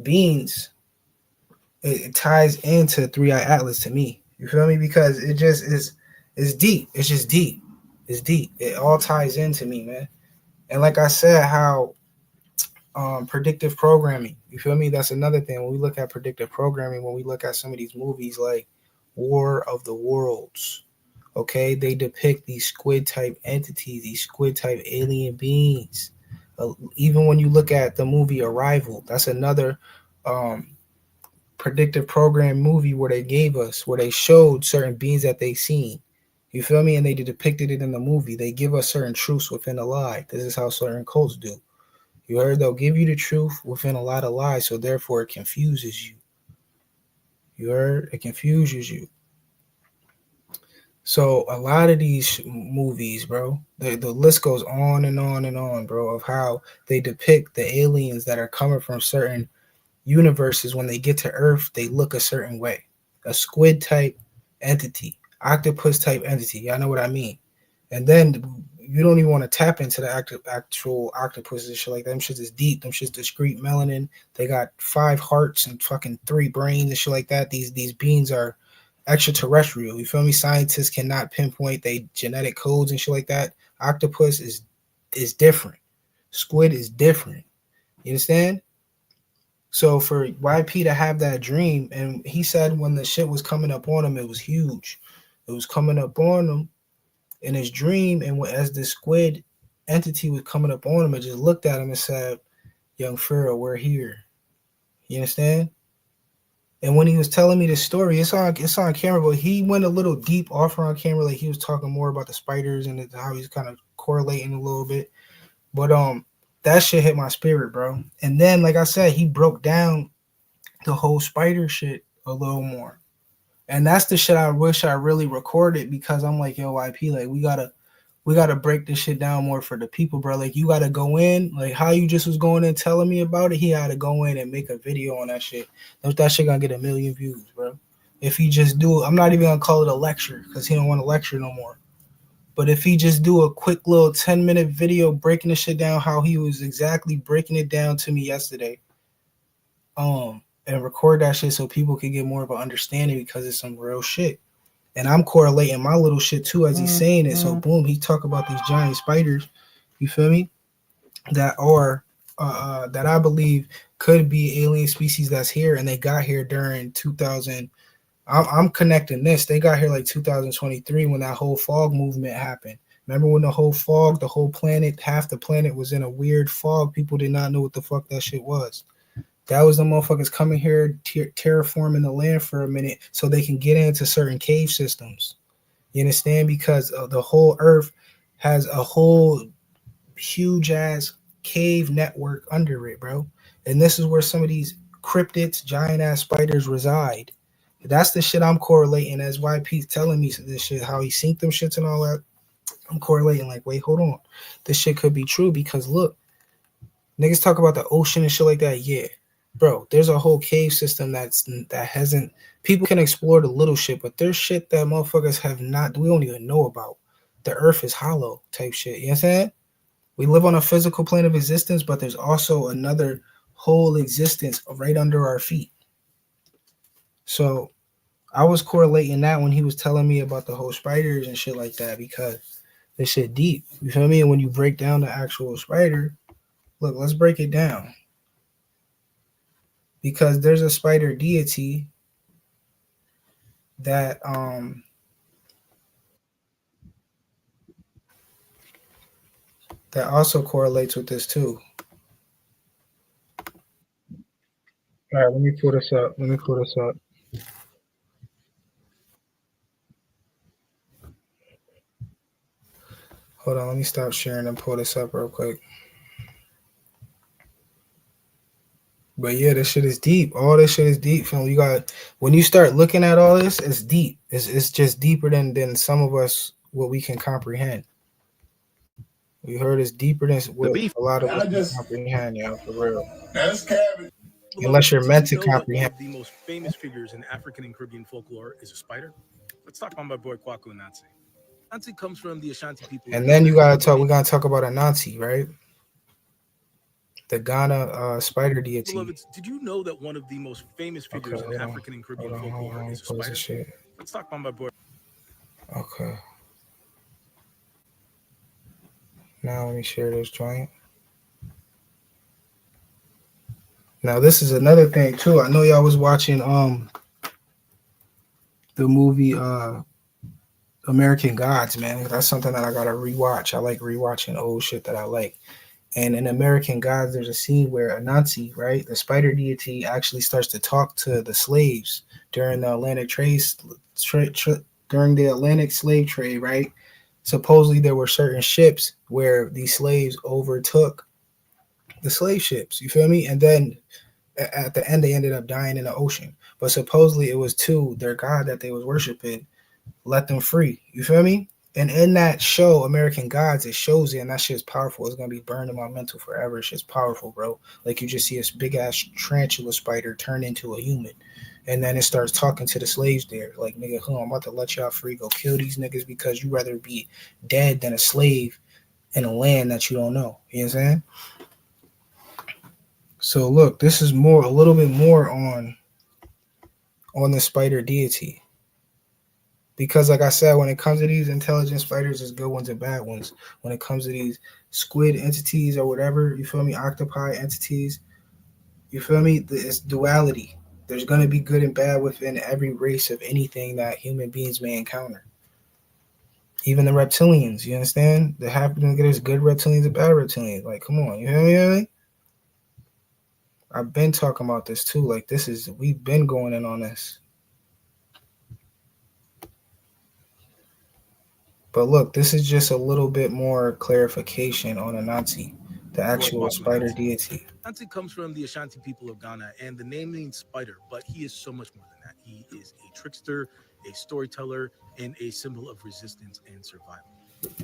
beings, it ties into 3i Atlas to me. You feel me? Because it just is deep. It's just deep. It's deep. It all ties into me, man. And like I said, how predictive programming, you feel me? That's another thing. When we look at predictive programming, when we look at some of these movies like War of the Worlds, okay, they depict these squid type entities, these squid type alien beings. Even when you look at the movie Arrival, that's another predictive program movie where they showed certain beings that they seen. You feel me? And they depicted it in the movie. They give us certain truths within a lie. This is how certain cults do. You heard? They'll give you the truth within a lot of lies, so therefore it confuses you. You heard? It confuses you. So a lot of these movies, bro, the list goes on and on and on, bro, of how they depict the aliens that are coming from certain universes. When they get to Earth, they look a certain way. A squid type entity, octopus type entity. Y'all know what I mean? And then you don't even want to tap into the actual octopus and shit like that. Them shit is deep. Them shit's discrete melanin. They got 5 hearts and fucking 3 brains and shit like that. These beings are extraterrestrial. You feel me? Scientists cannot pinpoint they genetic codes and shit like that. Octopus is different. Squid is different. You understand? So for YP to have that dream, and he said when the shit was coming up on him, it was huge. It was coming up on him in his dream, and as the squid entity was coming up on him, it just looked at him and said, "Young Pharaoh, we're here." You understand? And when he was telling me the story, it's on camera, but he went a little deep off on camera, like he was talking more about the spiders and how he's kind of correlating a little bit. But that shit hit my spirit, bro. And then, like I said, he broke down the whole spider shit a little more. And that's the shit I wish I really recorded, because I'm like, yo, YP, like we gotta break this shit down more for the people, bro. Like you gotta go in, like how you just was going in telling me about it. He had to go in and make a video on that shit. That shit gonna get 1 million views, bro. If he just do, I'm not even gonna call it a lecture because he don't want to lecture no more. But if he just do a quick little 10-minute video breaking the shit down, how he was exactly breaking it down to me yesterday, and record that shit so people can get more of an understanding, because it's some real shit. And I'm correlating my little shit too as he's saying it. So boom, he talk about these giant spiders, you feel me? That are that I believe could be alien species that's here, and they got here during 2000. I'm connecting this. They got here like 2023 when that whole fog movement happened. Remember when the whole planet, half the planet was in a weird fog. People did not know what the fuck that shit was. That was the motherfuckers coming here, terraforming the land for a minute so they can get into certain cave systems. You understand? Because the whole earth has a whole huge ass cave network under it, bro. And this is where some of these cryptids, giant ass spiders reside. That's the shit I'm correlating as YP's telling me this shit, how he synced them shits and all that. I'm correlating like, wait, hold on. This shit could be true because look, niggas talk about the ocean and shit like that. Yeah. Bro, there's a whole cave system that hasn't, people can explore the little shit, but there's shit that motherfuckers have not, we don't even know about. The earth is hollow type shit. You know what I'm saying? We live on a physical plane of existence, but there's also another whole existence right under our feet. So I was correlating that when he was telling me about the whole spiders and shit like that, because this shit deep. You feel me? And when you break down the actual spider, look, let's break it down. Because there's a spider deity that that also correlates with this too. All right, let me pull this up. Hold on, let me stop sharing and pull this up real quick. But yeah, this shit is deep. All this shit is deep. Fam. You got, when you start looking at all this, it's deep. It's just deeper than some of us what we can comprehend. We heard it's deeper than what a lot of us can comprehend, y'all, for real. That's cabbage. Unless you're meant to comprehend. One of the most famous figures in African and Caribbean folklore is a spider. Let's talk about my boy Kwaku Anansi. Anansi comes from the Ashanti people. And then we're gonna talk about Anansi, right? The Ghana spider deity. Beloveds, did you know that one of the most famous figures in African and Caribbean folklore is a spider? Let's talk about my boy. Okay. Now let me share this joint. Now this is another thing too. I know y'all was watching the movie American Gods, man. That's something that I gotta rewatch. I like rewatching old shit that I like. And in American Gods, there's a scene where Anansi, right, the spider deity, actually starts to talk to the slaves during the Atlantic during the Atlantic slave trade, right? Supposedly there were certain ships where these slaves overtook the slave ships. You feel me? And then at the end, they ended up dying in the ocean. But supposedly it was their god that they was worshiping let them free. You feel me? And in that show, American Gods, it shows it, and that shit's powerful. It's gonna be burned in my mental forever. Shit's powerful, bro. Like you just see this big ass tarantula spider turn into a human, and then it starts talking to the slaves there, like, nigga, I'm about to let y'all free. Go kill these niggas because you rather be dead than a slave in a land that you don't know. You know what I'm saying? So look, this is a little bit more on the spider deity. Because like I said, when it comes to these intelligent spiders, there's good ones and bad ones. When it comes to these squid entities or whatever, you feel me, octopi entities, you feel me, it's duality. There's going to be good and bad within every race of anything that human beings may encounter. Even the reptilians, you understand? There happen to get good reptilians and bad reptilians. Like, come on, you hear me? I've been talking about this too. Like, we've been going in on this. But look, this is just a little bit more clarification on Anansi, the actual spider deity. Anansi comes from the Ashanti people of Ghana, and the name means spider, but he is so much more than that. He is a trickster, a storyteller, and a symbol of resistance and survival.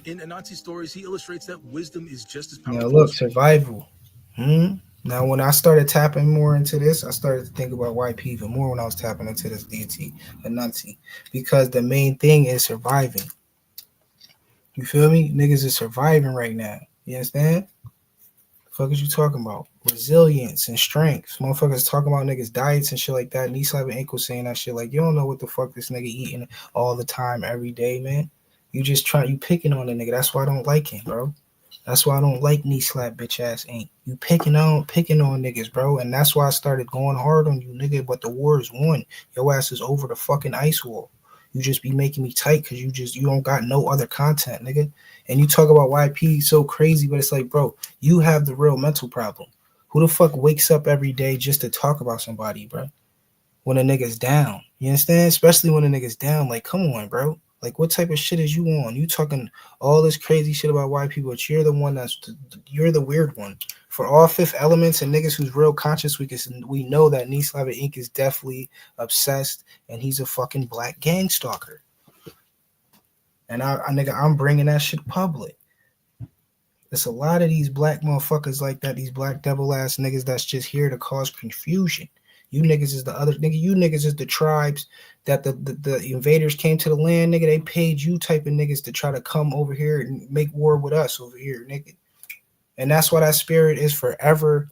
In Anansi stories, he illustrates that wisdom is just as powerful. Now look, survival. Now, when I started tapping more into this, I started to think about YP even more when I was tapping into this deity, Anansi, because the main thing is surviving. You feel me? Niggas is surviving right now. You understand? The fuck is you talking about? Resilience and strength. Motherfuckers talking about niggas' diets and shit like that. Knee slapping ankle saying that shit. Like, you don't know what the fuck this nigga eating all the time, every day, man. You picking on the nigga. That's why I don't like him, bro. That's why I don't like knee slap bitch ass ain't. You picking on niggas, bro. And that's why I started going hard on you, nigga. But the war is won. Your ass is over the fucking ice wall. You just be making me tight because you don't got no other content, nigga. And you talk about YP so crazy, but it's like, bro, you have the real mental problem. Who the fuck wakes up every day just to talk about somebody, bro? When a nigga's down. You understand? Especially when a nigga's down. Like, come on, bro. Like, what type of shit is you on? You talking all this crazy shit about YP, but you're the one you're the weird one. For all Fifth Elements and niggas who's real conscious, we know that Knee Slapper Inc. is definitely obsessed, and he's a fucking black gang stalker. And I'm bringing that shit public. There's a lot of these black motherfuckers like that, these black devil ass niggas that's just here to cause confusion. You niggas is the other nigga. You niggas is the tribes that the invaders came to the land, nigga. They paid you type of niggas to try to come over here and make war with us over here, nigga. And that's why that spirit is forever.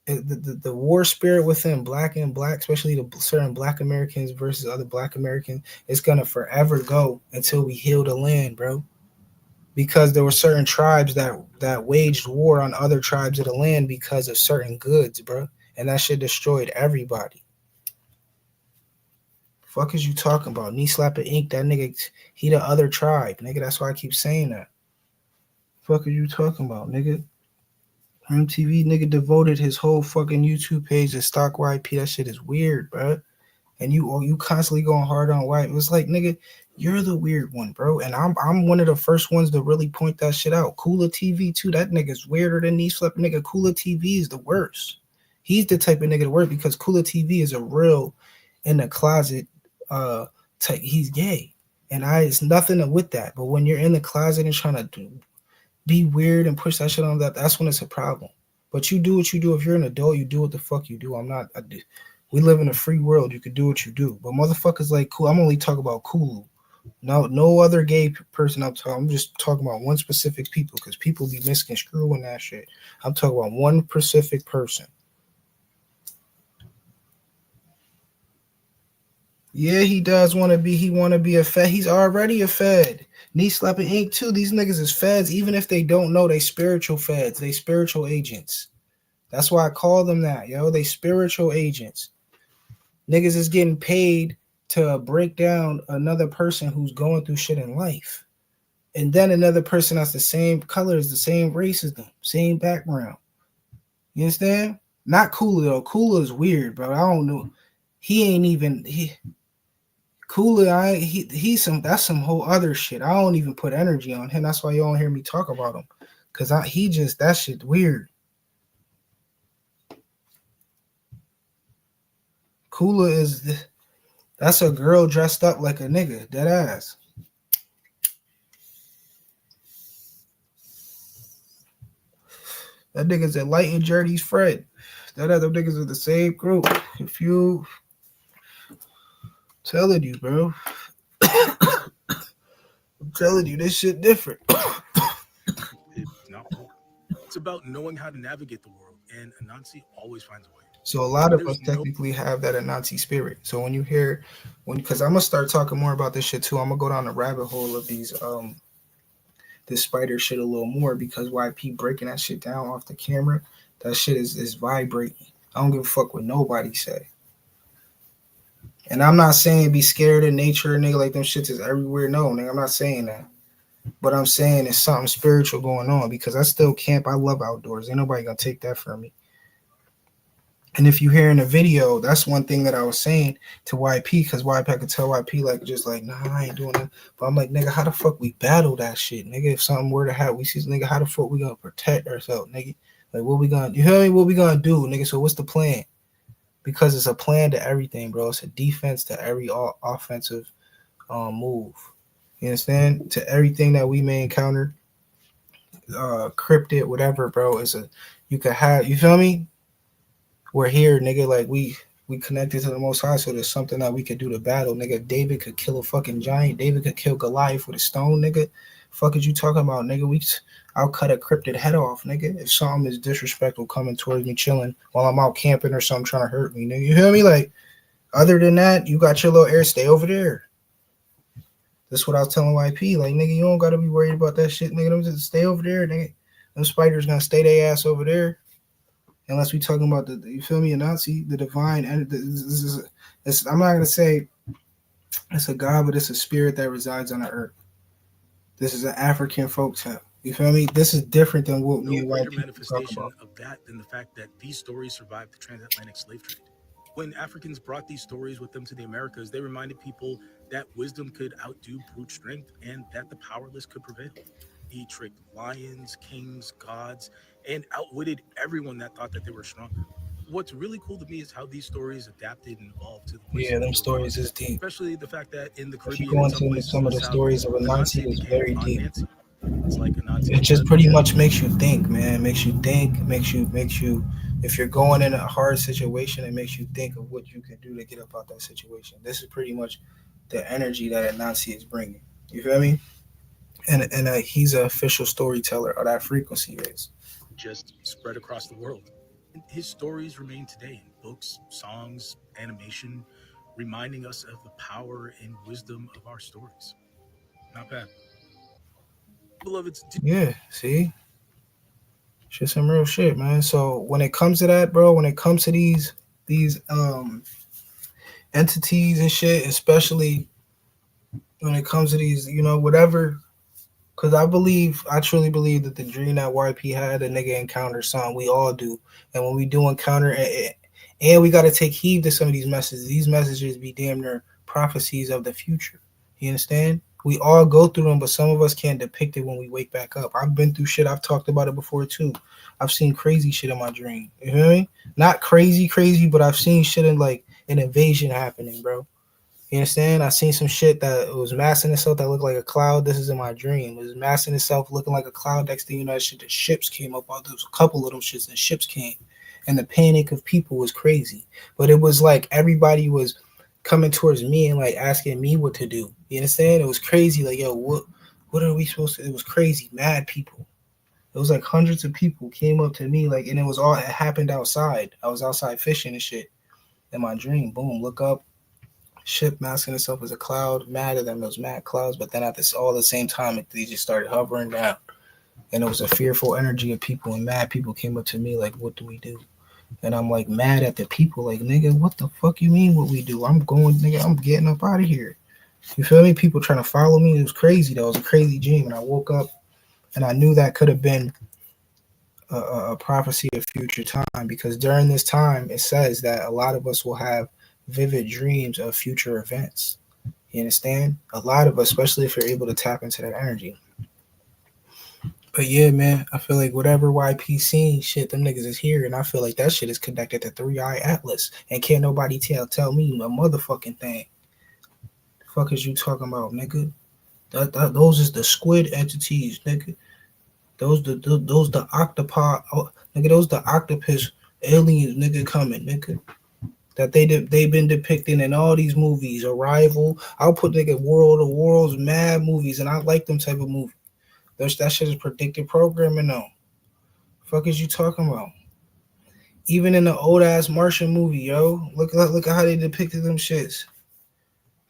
The war spirit within black, especially the certain black Americans versus other black Americans, is gonna forever go until we heal the land, bro. Because there were certain tribes that waged war on other tribes of the land because of certain goods, bro. And that shit destroyed everybody. Fuck is you talking about? Knee Slapper Inc. That nigga, he the other tribe, nigga. That's why I keep saying that. Fuck are you talking about, nigga? MTV nigga devoted his whole fucking YouTube page to stock YP. That shit is weird, bro. And you constantly going hard on YP. It was like, nigga, you're the weird one, bro. And I'm one of the first ones to really point that shit out. Cooler TV too. That nigga's weirder than Knee Slapper nigga. Cooler TV is the worst. He's the type of nigga to work because Cooler TV is a real in the closet type. He's gay. And it's nothing with that. But when you're in the closet and trying to be weird and push that shit on that's when it's a problem. But you do what you do. If you're an adult, you do what the fuck you do. We live in a free world. You can do what you do. But motherfuckers like cool. I'm only talking about Kulu. No other gay person I'm just talking about one specific people because people be misconstruing that shit. I'm talking about one specific person. Yeah, he does want to be. He want to be a Fed. He's already a Fed. Knee Slapping Inc. too. These niggas is Feds, even if they don't know they spiritual Feds. They spiritual agents. That's why I call them that, yo. They spiritual agents. Niggas is getting paid to break down another person who's going through shit in life, and then another person that's the same color as the same race as them, same background. You understand? Not Kula though. Kula is weird, bro. I don't know. He ain't even Kula, that's some whole other shit. I don't even put energy on him. That's why you don't hear me talk about him. Cause that shit weird. Kula that's a girl dressed up like a nigga, dead ass. That nigga's at Light and Journey's Fred. That other niggas are the same group. If you telling you, bro. I'm telling you, this shit different. It's about knowing how to navigate the world, and Anansi always finds a way. So a lot of us technically have that Anansi spirit. So when you hear, because I'm gonna start talking more about this shit too. I'm gonna go down the rabbit hole of these this spider shit a little more because YP breaking that shit down off the camera, that shit is vibrating. I don't give a fuck what nobody say. And I'm not saying be scared of nature, nigga, like them shits is everywhere. No, nigga, I'm not saying that. But I'm saying it's something spiritual going on because I still camp. I love outdoors. Ain't nobody gonna take that from me. And if you hear in the video, that's one thing that I was saying to YP, because YP, I could tell YP like just like, nah, I ain't doing that. But I'm like, nigga, how the fuck we battle that shit, nigga? If something were to happen, we see, nigga, how the fuck we gonna protect ourselves, nigga? Like, what we gonna, you hear me? What we gonna do, nigga? So what's the plan? Because it's a plan to everything, bro. It's a defense to every offensive move. You understand? To everything that we may encounter, cryptid, whatever, bro. Is a you could have. You feel me? We're here, nigga. Like we connected to the Most High, so there's something that we could do to battle, nigga. David could kill a fucking giant. David could kill Goliath with a stone, nigga. Fuck is you talking about, nigga? I'll cut a cryptid head off, nigga. If something is disrespectful coming towards me, chilling while I'm out camping or something trying to hurt me, nigga. You hear me? Like, other than that, you got your little air. Stay over there. That's what I was telling YP. Like, nigga, you don't gotta be worried about that shit, nigga. Them just stay over there, nigga. Them spiders gonna stay their ass over there. Unless we talking about the, you feel me, a Nazi, the divine, and I'm not gonna say it's a God, but it's a spirit that resides on the earth. This is an African folk tale. You feel me? This is different than what me and white people talk about. Of that than the fact that these stories survived the transatlantic slave trade. When Africans brought these stories with them to the Americas, they reminded people that wisdom could outdo brute strength and that the powerless could prevail. He tricked lions, kings, gods, and outwitted everyone that thought that they were stronger. What's really cool to me is how these stories adapted and evolved to the them stories is deep. Especially the fact that in the Caribbean, if you go into some of the stories of Anansi, it's very deep. It's like it just pretty much makes you think, man. Makes you think. Makes you. If you're going in a hard situation, it makes you think of what you can do to get up out that situation. This is pretty much the energy that Anansi is bringing. You feel me? And he's an official storyteller of that frequency is. Just spread across the world. His stories remain today in books, songs, animation, reminding us of the power and wisdom of our stories. Not bad. Beloveds. Yeah, see? Shit, some real shit, man. So when it comes to that, bro, when it comes to these entities and shit, especially when it comes to these, whatever. Because I truly believe that the dream that YP had, a nigga encounter something. We all do. And when we do encounter it, and we got to take heed to some of these messages be damn near prophecies of the future. You understand? We all go through them, but some of us can't depict it when we wake back up. I've been through shit. I've talked about it before too. I've seen crazy shit in my dream. You hear me? Not crazy, but I've seen shit in like an invasion happening, bro. You understand? I seen some shit that was massing itself that looked like a cloud. This is in my dream. It was massing itself looking like a cloud. Next thing you know, the ships came up. There was a couple of them shits and ships came. And the panic of people was crazy. But it was like everybody was coming towards me and like asking me what to do. You understand? It was crazy. Like, yo, what are we supposed to do? It was crazy. Mad people. It was like hundreds of people came up to me, like, and it happened outside. I was outside fishing and shit in my dream. Boom, look up. Ship masking itself as a cloud, mad at them. It was mad clouds, but then at this all the same time, they just started hovering down, and it was a fearful energy of people, and mad people came up to me like, "What do we do?" And I'm like mad at the people, like, "Nigga, what the fuck you mean? What we do? I'm going, nigga. I'm getting up out of here." You feel me? People trying to follow me. It was crazy. That was a crazy dream, and I woke up, and I knew that could have been a prophecy of future time, because during this time, it says that a lot of us will have vivid dreams of future events. You understand? A lot of us, especially if you're able to tap into that energy. But yeah, man, I feel like whatever YP seen, shit, them niggas is here, and I feel like that shit is connected to 3i Atlas, and can't nobody tell me a motherfucking thing. The fuck is you talking about, nigga? Those is the squid entities, nigga. Those the octopus, nigga. Those the octopus aliens, nigga, coming, nigga. That they've been depicting in all these movies. Arrival. I'll put nigga World of Worlds, mad movies, and I like them type of movies. That shit is predictive programming though. Fuck is you talking about? Even in the old ass Martian movie, yo. Look at how they depicted them shits.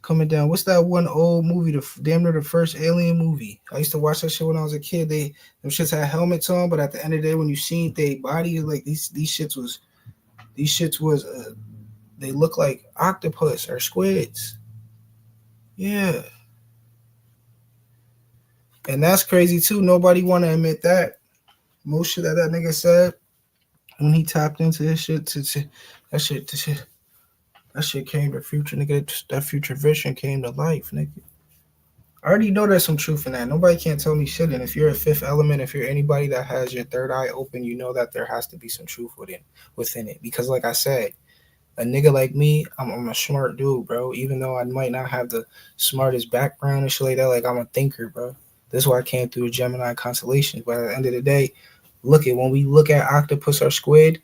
Coming down. What's that one old movie? Damn near the first Alien movie. I used to watch that shit when I was a kid. Them shits had helmets on, but at the end of the day, when you seen their body, like these shits was they look like octopus or squids. Yeah. And that's crazy too. Nobody want to admit that. Most shit that nigga said when he tapped into his shit, that shit came to future, nigga. That future vision came to life, nigga. I already know there's some truth in that. Nobody can't tell me shit. And if you're a fifth element, if you're anybody that has your third eye open, you know that there has to be some truth within it. Because like I said, a nigga like me, I'm a smart dude, bro. Even though I might not have the smartest background and shit like that, like I'm a thinker, bro. This is why I came through Gemini constellations. But at the end of the day, when we look at octopus or squid,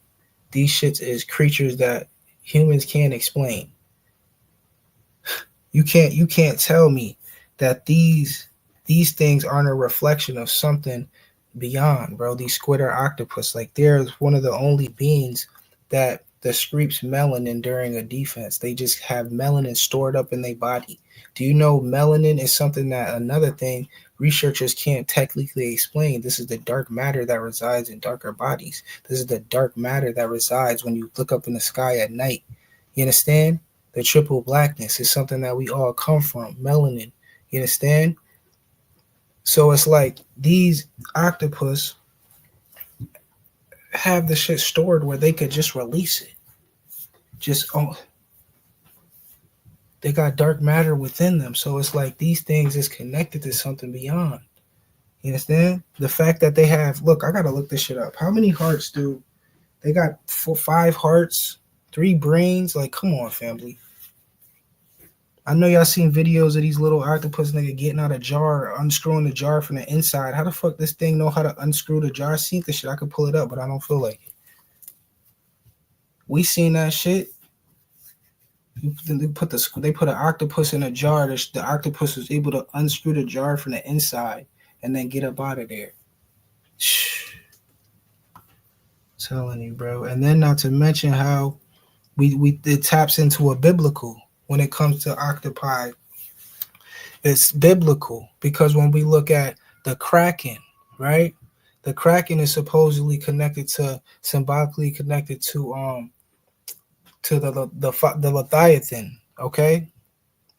these shits is creatures that humans can't explain. You can't tell me that these things aren't a reflection of something beyond, bro. These squid or octopus, like they're one of the only beings that secretes melanin during a defense. They just have melanin stored up in their body. Do you know melanin is something that another thing researchers can't technically explain? This is the dark matter that resides in darker bodies. This is the dark matter that resides when you look up in the sky at night. You understand? The triple blackness is something that we all come from, melanin. You understand? So it's like these octopus have the shit stored where they could just release it. They got dark matter within them. So it's like these things is connected to something beyond. You understand? The fact that they have, look, I gotta look this shit up. How many hearts do they got? 5 hearts, 3 brains? Like, come on, family. I know y'all seen videos of these little octopus nigga getting out a jar, unscrewing the jar from the inside. How the fuck this thing know how to unscrew the jar? I seen this shit. I could pull it up, but I don't feel like it. We seen that shit. They put an octopus in a jar. The octopus was able to unscrew the jar from the inside and then get up out of there. Telling you, bro. And then not to mention how it taps into a biblical when it comes to octopi. It's biblical because when we look at the Kraken, right? The Kraken is supposedly symbolically connected to the Leviathan, okay?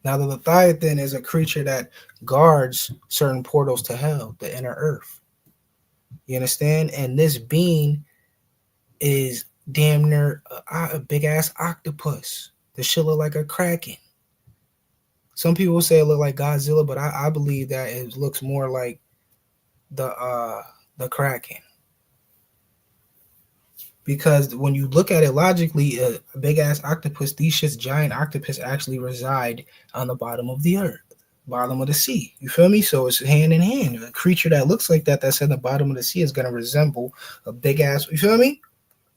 Now the Leviathan is a creature that guards certain portals to hell, the inner earth. You understand? And this being is damn near a big ass octopus. The shit look like a Kraken. Some people say it look like Godzilla, but I believe that it looks more like the Kraken. Because when you look at it logically, a big ass octopus, these shits, giant octopus actually reside on the bottom of the earth, bottom of the sea. You feel me? So it's hand in hand. A creature that looks like that's at the bottom of the sea is going to resemble a big ass, you feel me?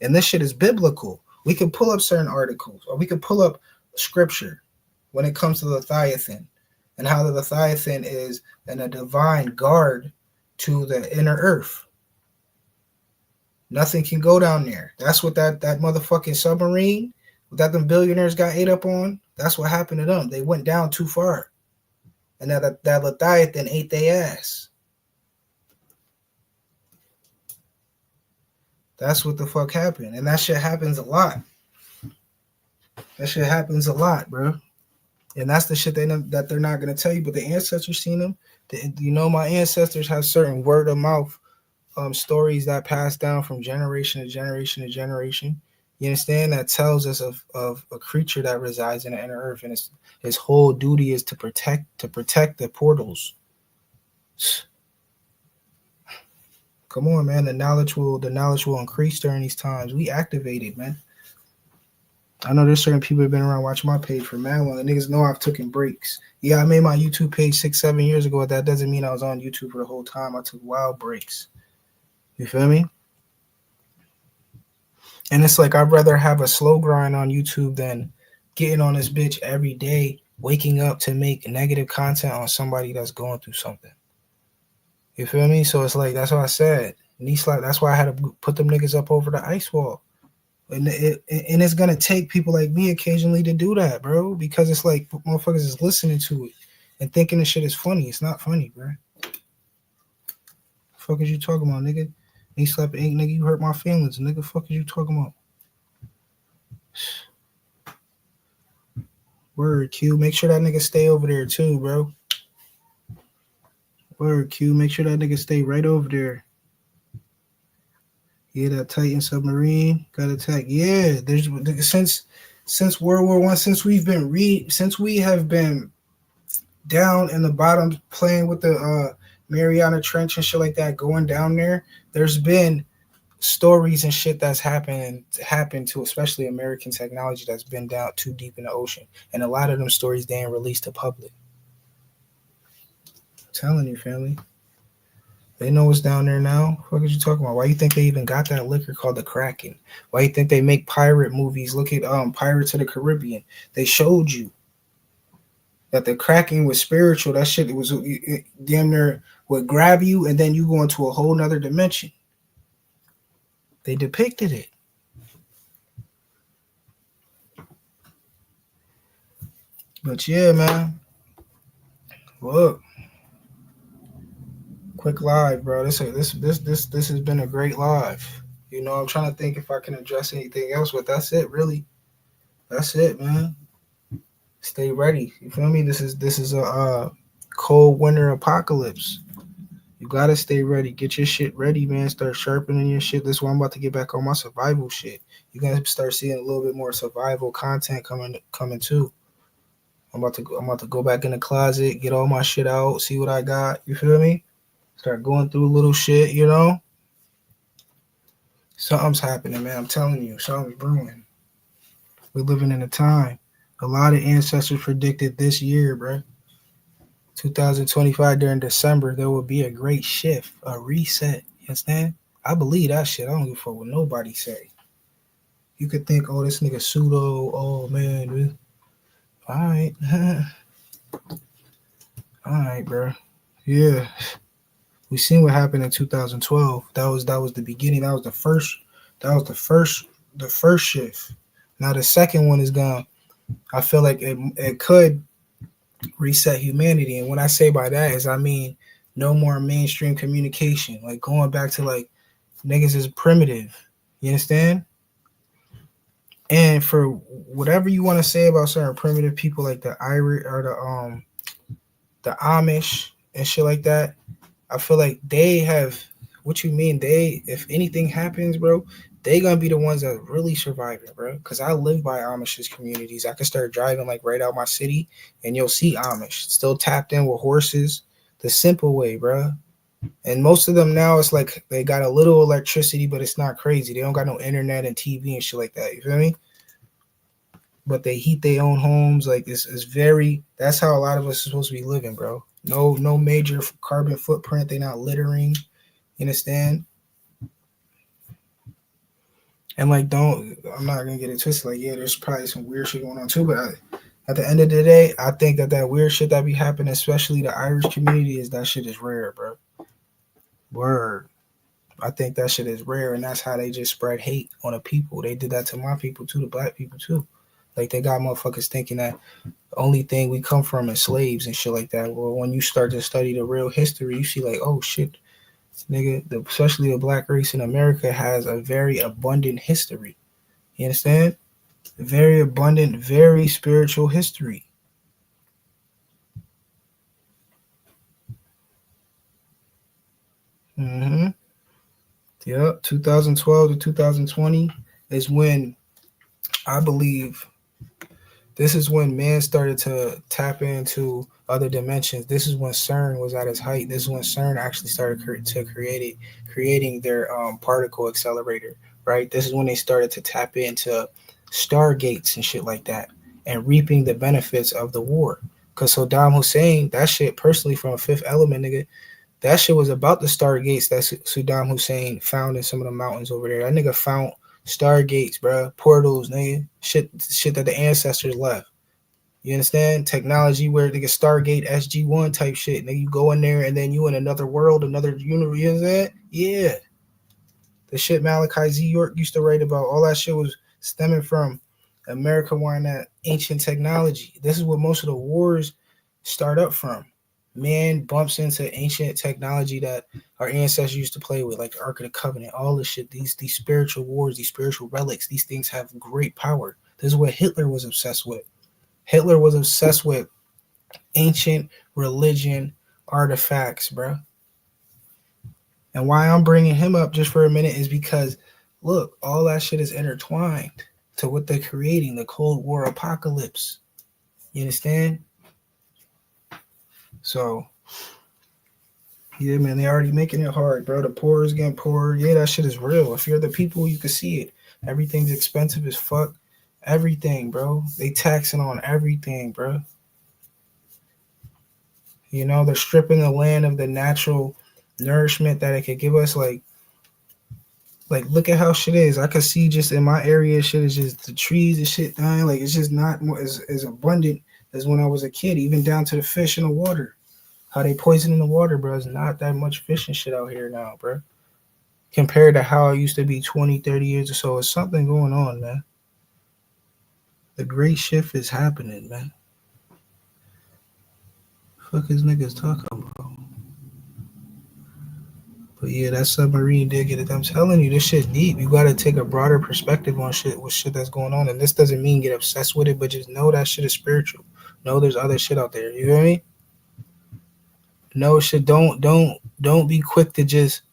And this shit is biblical. We can pull up certain articles or we can pull up scripture when it comes to the Leviathan and how the Leviathan is a divine guard to the inner earth. Nothing can go down there. That's what that motherfucking submarine that them billionaires got ate up on. That's what happened to them. They went down too far. And that Leviathan ate their ass. That's what the fuck happened. And that shit happens a lot. That shit happens a lot, bro. And that's the shit that they're not going to tell you. But the ancestors seen them. My ancestors have certain word of mouth stories that pass down from generation to generation to generation. You understand? That tells us of a creature that resides in the inner earth, and his whole duty is to protect the portals. Come on, man. The knowledge will increase during these times. We activated, man. I know there's certain people who've been around watching my page for mad long. The niggas know I've taken breaks. Yeah, I made my YouTube page 6-7 years ago. That doesn't mean I was on YouTube for the whole time. I took wild breaks. You feel me? And it's like I'd rather have a slow grind on YouTube than getting on this bitch every day, waking up to make negative content on somebody that's going through something. You feel me? So it's like, that's what I said. That's why I had to put them niggas up over the ice wall. And it's going to take people like me occasionally to do that, bro, because it's like motherfuckers is listening to it and thinking this shit is funny. It's not funny, bro. The fuck is you talking about, nigga? Knee slapping ink, nigga, you hurt my feelings. Nigga, fuck is you talking about? Word, Q. Make sure that nigga stay over there too, bro. Word, Q. Make sure that nigga stay right over there. Yeah, that Titan submarine got attacked. Yeah, there's since World War I, since we have been down in the bottom playing with the Mariana Trench and shit like that, going down there, there's been stories and shit that's happened to especially American technology that's been down too deep in the ocean. And a lot of them stories they ain't released to public. I'm telling you, family. They know what's down there now. What are you talking about? Why you think they even got that liquor called the Kraken? Why you think they make pirate movies? Look at Pirates of the Caribbean. They showed you that the Kraken was spiritual. That shit was damn near would grab you and then you go into a whole nother dimension. They depicted it. But yeah, man. Look. Quick live, bro. This has been a great live. You know, I'm trying to think if I can address anything else, but that's it, really. That's it, man. Stay ready. You feel me? This is a cold winter apocalypse. You gotta stay ready. Get your shit ready, man. Start sharpening your shit. This is why I'm about to get back on my survival shit. You're gonna start seeing a little bit more survival content coming too. I'm about to go back in the closet, get all my shit out, see what I got. You feel me? Start going through little shit, you know? Something's happening, man. I'm telling you, something's brewing. We're living in a time. A lot of ancestors predicted this year, bro. 2025 during December, there will be a great shift, a reset. You understand? I believe that shit. I don't give a fuck what nobody say. You could think, oh, this nigga pseudo. Oh, man. Dude. All right. All right, bro. Yeah. We seen what happened in 2012. That was the beginning. That was the first shift. Now the second one is gone. I feel like it could reset humanity. And what I say by that is I mean no more mainstream communication. Like going back to like niggas is primitive. You understand? And for whatever you want to say about certain primitive people like the Irish or the Amish and shit like that, I feel like they have what you mean. If anything happens, bro, they gonna be the ones that really surviving, bro. Cause I live by Amish's communities. I can start driving like right out my city, and you'll see Amish still tapped in with horses, the simple way, bro. And most of them now, it's like they got a little electricity, but it's not crazy. They don't got no internet and TV and shit like that. You feel me? But they heat their own homes. Like it's very. That's how a lot of us are supposed to be living, bro. No major carbon footprint. They're not littering. You understand? And like, I'm not gonna get it twisted. Like, yeah, there's probably some weird shit going on too. But at the end of the day, I think that weird shit that be happening, especially the Irish community, that shit is rare, bro. Word. I think that shit is rare, and that's how they just spread hate on the people. They did that to my people too, the black people too. Like they got motherfuckers thinking that the only thing we come from is slaves and shit like that. Well, when you start to study the real history, you see like, oh shit, nigga, especially the black race in America has a very abundant history. You understand? Very abundant, very spiritual history. Yep, 2012 to 2020 is when I believe this is when man started to tap into other dimensions. This is when CERN was at its height. This is when CERN actually started creating their particle accelerator, right? This is when they started to tap into stargates and shit like that and reaping the benefits of the war. Because Saddam Hussein, that shit personally from Fifth Element, nigga, that shit was about the stargates that Saddam Hussein found in some of the mountains over there. That nigga found stargates, bro, portals, nigga, shit that the ancestors left. You understand? Technology where they get Stargate SG-1 type shit. Nigga, you go in there and then you in another world, another universe. You understand? Yeah. The shit Malachi Z. York used to write about, all that shit was stemming from America wanting that ancient technology. This is what most of the wars start up from. Man bumps into ancient technology that our ancestors used to play with, like the Ark of the Covenant, all this shit, these spiritual wars, these spiritual relics, these things have great power. This is what Hitler was obsessed with. Hitler was obsessed with ancient religion, artifacts, bro. And why I'm bringing him up just for a minute is because, look, all that shit is intertwined to what they're creating, the Cold War apocalypse. You understand? So, yeah, man, they already making it hard, bro. The poor is getting poorer. Yeah, that shit is real. If you're the people, you can see it. Everything's expensive as fuck. Everything, bro. They taxing on everything, bro. You know, they're stripping the land of the natural nourishment that it could give us. Like look at how shit is. I could see just in my area, shit is just the trees and shit dying. Like, it's just not as abundant as when I was a kid, even down to the fish in the water. How they poisoning the water, bro. It's not that much fish and shit out here now, bro. Compared to how it used to be 20, 30 years or so. It's something going on, man. The great shift is happening, man. Fuck is niggas talking about? But yeah, that submarine did get it. I'm telling you, this shit deep. You gotta take a broader perspective on shit with shit that's going on. And this doesn't mean get obsessed with it, but just know that shit is spiritual. Know there's other shit out there. You feel me? No shit. Don't be quick to just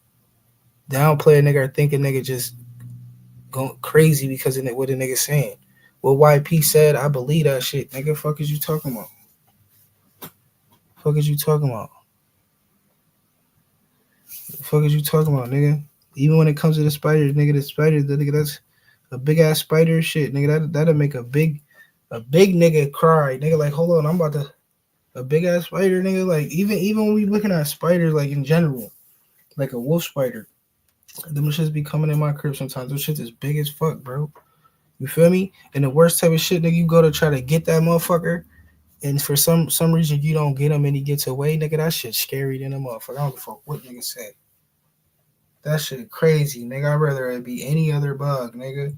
downplay a nigga or think a nigga just going crazy because of what a nigga saying. What YP said, I believe that shit. Nigga, fuck is you talking about? Fuck is you talking about? The fuck is you talking about, nigga? Even when it comes to the spiders, nigga, that's a big ass spider shit, nigga. That'll make a big nigga cry, nigga. Like, hold on, I'm about to a big ass spider, nigga. Like, even when we looking at spiders, like in general, like a wolf spider, them shits be coming in my crib sometimes. Those shits is big as fuck, bro. You feel me? And the worst type of shit, nigga, you go to try to get that motherfucker, and for some reason you don't get him and he gets away, nigga. That shit scary than a motherfucker. I don't give a fuck what nigga say. That shit crazy, nigga. I'd rather it be any other bug, nigga,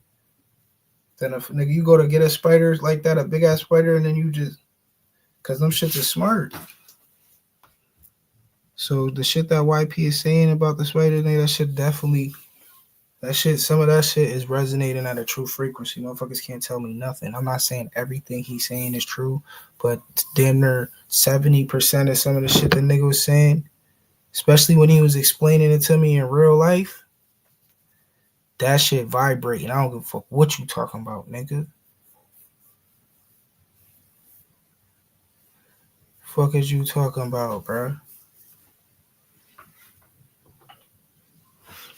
than if, nigga, you go to get a spider like that, a big ass spider, and then you just, cause them shits is smart. So the shit that YP is saying about the spider, nigga, that shit definitely, some of that shit is resonating at a true frequency. Motherfuckers can't tell me nothing. I'm not saying everything he's saying is true, but damn near 70% of some of the shit the nigga was saying, especially when he was explaining it to me in real life, that shit vibrating. I don't give a fuck what you talking about, nigga. Fuck is you talking about, bro?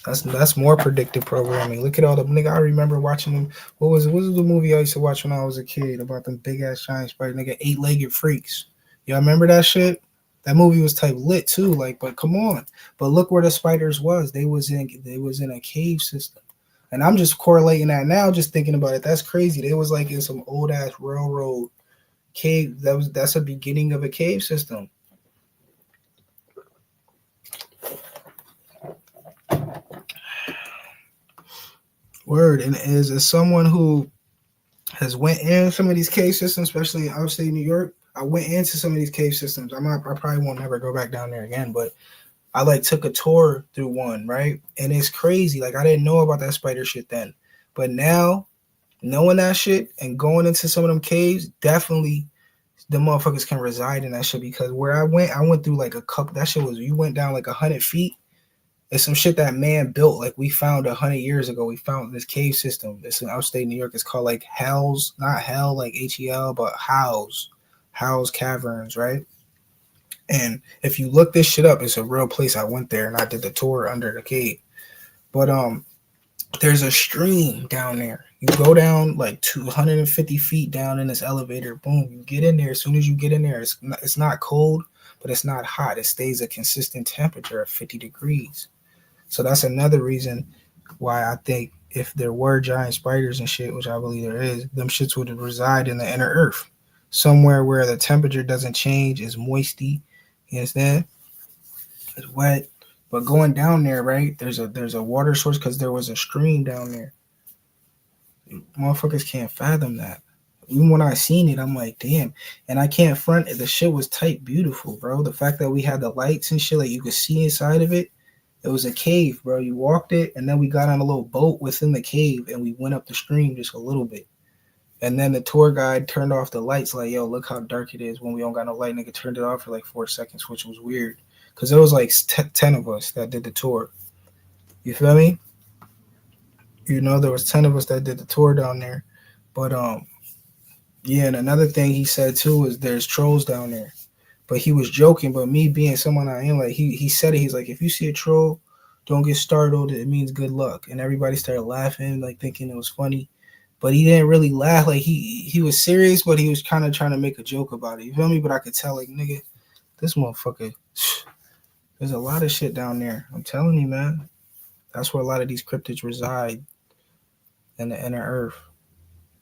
That's more predictive programming. Look at all the nigga. I remember watching them. What was the movie I used to watch when I was a kid about them big ass giant spider nigga, 8-legged freaks? Y'all remember that shit? That movie was type lit too. Like, but come on. But look where the spiders was. They was in a cave system. And I'm just correlating that now, just thinking about it. That's crazy. They was like in some old ass railroad cave. That's a beginning of a cave system. Word. And as someone who has went in some of these cave systems, especially in upstate New York, I went into some of these cave systems. I probably won't never go back down there again, but I like took a tour through one, right? And it's crazy. Like, I didn't know about that spider shit then, but now knowing that shit and going into some of them caves, definitely the motherfuckers can reside in that shit, because where I went through like a couple, that shit was, you went down like 100 feet. It's some shit that man built, like we found 100 years ago. We found this cave system. It's in upstate New York. It's called like Hell's, not Hell like Hel, but Howes Caverns, right? And if you look this shit up, it's a real place. I went there and I did the tour under the cave. But there's a stream down there. You go down like 250 feet down in this elevator. Boom, you get in there. As soon as you get in there, it's not cold, but it's not hot. It stays a consistent temperature of 50 degrees. So that's another reason why I think if there were giant spiders and shit, which I believe there is, them shits would reside in the inner earth, somewhere where the temperature doesn't change, is moisty. You understand? It's wet. But going down there, right, there's a water source because there was a stream down there. Motherfuckers can't fathom that. Even when I seen it, I'm like, damn. And I can't front it. The shit was tight, beautiful, bro. The fact that we had the lights and shit, like you could see inside of it. It was a cave, bro. You walked it, and then we got on a little boat within the cave, and we went up the stream just a little bit. And then the tour guide turned off the lights, like, yo, look how dark it is when we don't got no light. Nigga turned it off for like 4 seconds, which was weird. Because there was like 10 of us that did the tour. You feel me? You know, there was 10 of us that did the tour down there. But, yeah, and another thing he said, too, is there's trolls down there. But he was joking, but me being someone I am, like, he said it. He's like, if you see a troll, don't get startled. It means good luck. And everybody started laughing, like, thinking it was funny. But he didn't really laugh. Like, he was serious, but he was kind of trying to make a joke about it. You feel me? But I could tell, like, nigga, this motherfucker, there's a lot of shit down there. I'm telling you, man. That's where a lot of these cryptids reside in the inner earth.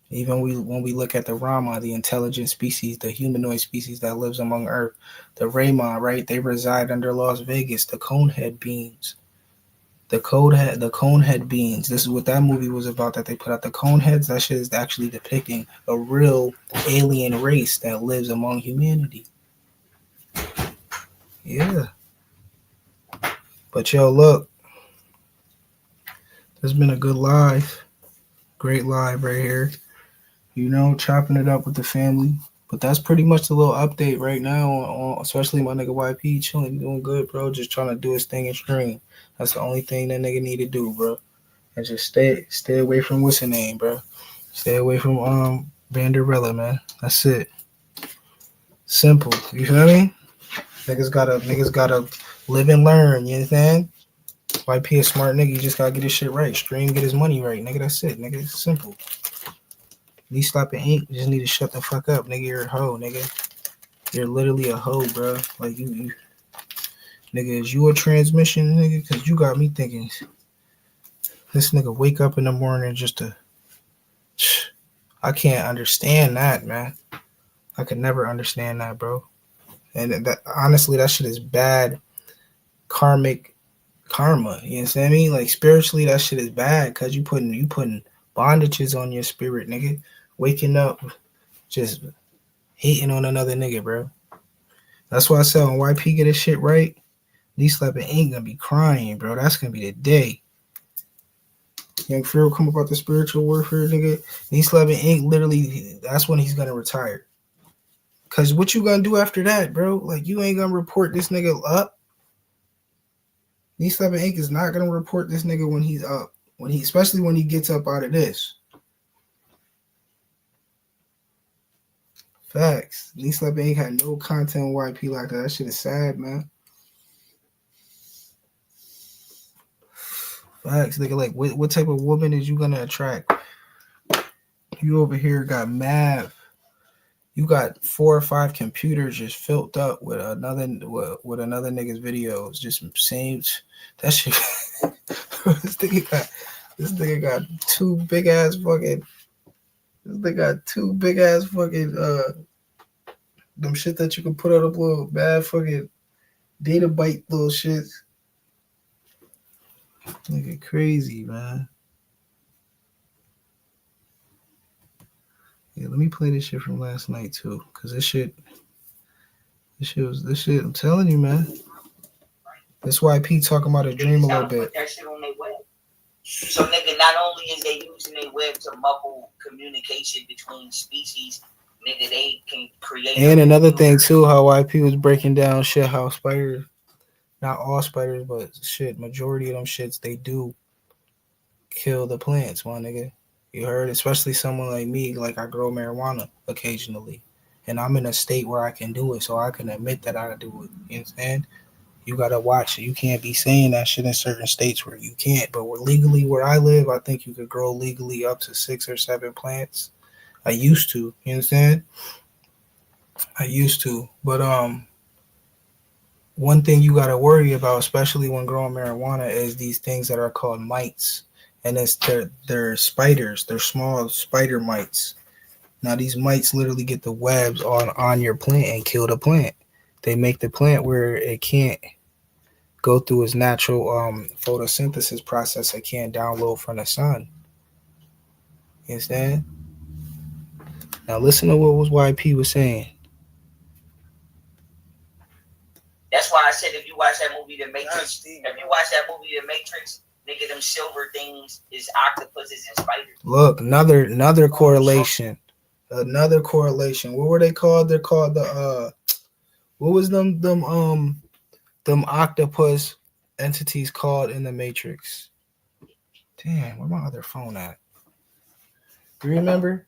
Even when we look at the Rama, the intelligent species, the humanoid species that lives among Earth, the Raymond, right? They reside under Las Vegas, the Conehead beings. The Conehead beings. This is what that movie was about that they put out. The Coneheads, that shit is actually depicting a real alien race that lives among humanity. Yeah. But yo, look. There's been a good live. Great live right here. You know, chopping it up with the family. But that's pretty much the little update right now on especially my nigga YP chilling, doing good, bro. Just trying to do his thing and stream. That's the only thing that nigga need to do, bro. And just stay away from what's her name, bro. Stay away from Vanderella, man. That's it. Simple. You feel me? Niggas gotta live and learn, you understand? YP a smart nigga, you just gotta get his shit right. Stream, get his money right, nigga. That's it, nigga. It's simple. Knee slapping ink, you just need to shut the fuck up, nigga. You're a hoe, nigga. You're literally a hoe, bro. Like you nigga, is you a transmission, nigga? Cause you got me thinking this nigga wake up in the morning just to I can't understand that, man. I could never understand that, bro. And that honestly, that shit is bad karmic karma. You know what I mean? Like spiritually, that shit is bad because you putting bondages on your spirit, nigga. Waking up, just hating on another nigga, bro. That's why I said when YP get his shit right, these slapping ain't gonna be crying, bro. That's gonna be the day. Young Pharaoh come about the spiritual warfare, nigga. These slapping ain't literally. That's when he's gonna retire. Cause what you gonna do after that, bro? Like you ain't gonna report this nigga up. These slapping ink is not gonna report this nigga when he's up. Especially when he gets up out of this. Facts. These slapping ain't had no content on YP like that. That shit is sad, man. Facts, nigga. Like, what type of woman is you gonna attract? You over here got Mav. You got 4 or 5 computers just filled up with another nigga's videos. Just same that shit. This nigga got 2 big ass fucking. This nigga got 2 big ass fucking them shit that you can put on a little bad fucking data byte little shit. Nigga crazy, man. Yeah, let me play this shit from last night too, cause this shit. I'm telling you, man. That's why Pete talking about a dream a little bit. That shit on their web. So nigga, not only is they using their web to muffle communication between species, nigga, they can create. And another thing too, how YP was breaking down shit, how spiders, not all spiders, but shit, majority of them shits, they do kill the plants, my nigga. You heard? Especially someone like me, like I grow marijuana occasionally. And I'm in a state where I can do it, so I can admit that I do it. You understand? You gotta watch it. You can't be saying that shit in certain states where you can't. But legally where I live, I think you could grow legally up to 6 or 7 plants. I used to, you understand? I used to. But one thing you gotta worry about, especially when growing marijuana, is these things that are called mites. And it's they're spiders, they're small spider mites. Now these mites literally get the webs on your plant and kill the plant. They make the plant where it can't go through its natural photosynthesis process. It can't download from the sun. You understand? Now listen to what YP was saying. That's why I said if you watch that movie, The Matrix, nigga, them silver things is octopuses and spiders. Look, another correlation. Another correlation. What were they called? They're called the what was them octopus entities called in the Matrix? Damn, where my other phone at? You remember?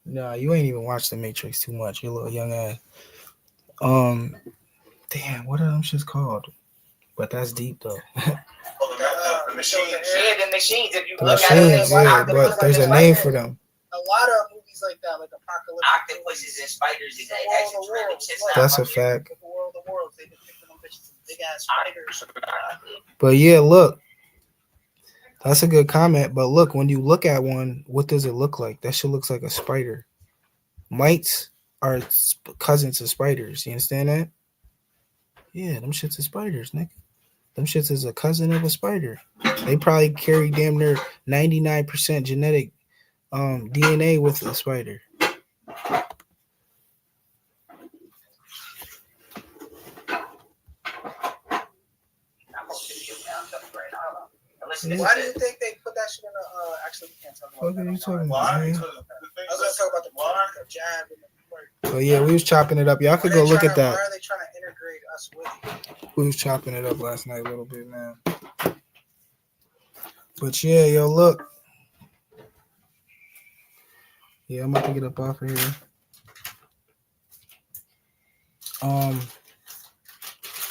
No, you ain't even watched the Matrix too much. You're a little young ass. Damn, what are them shits called? But that's deep though. The machines. Yeah, the machines. If you The look machines, at it, yeah, but there's a name for them. A lot of movies like that, like Apocalypse. Octopuses and spiders is actually random shit. That's a fact. The world of worlds, they depicted them bitches as big ass spiders. But yeah, look, that's a good comment. But look, when you look at one, what does it look like? That shit looks like a spider. Mites are cousins of spiders. You understand that? Yeah, them shits are spiders, nigga. Them shits is a cousin of a spider. They probably carry damn near 99% genetic DNA with a spider. Why do you think they put that shit in the actually we can't talk about What are you talking that. about, man? I was gonna talk about the jab and the So yeah, we was chopping it up. Y'all could go look at that. Why are they trying to integrate us with it? We was chopping it up last night a little bit, man. But yeah, yo, look. Yeah, I'm about to get up off of here.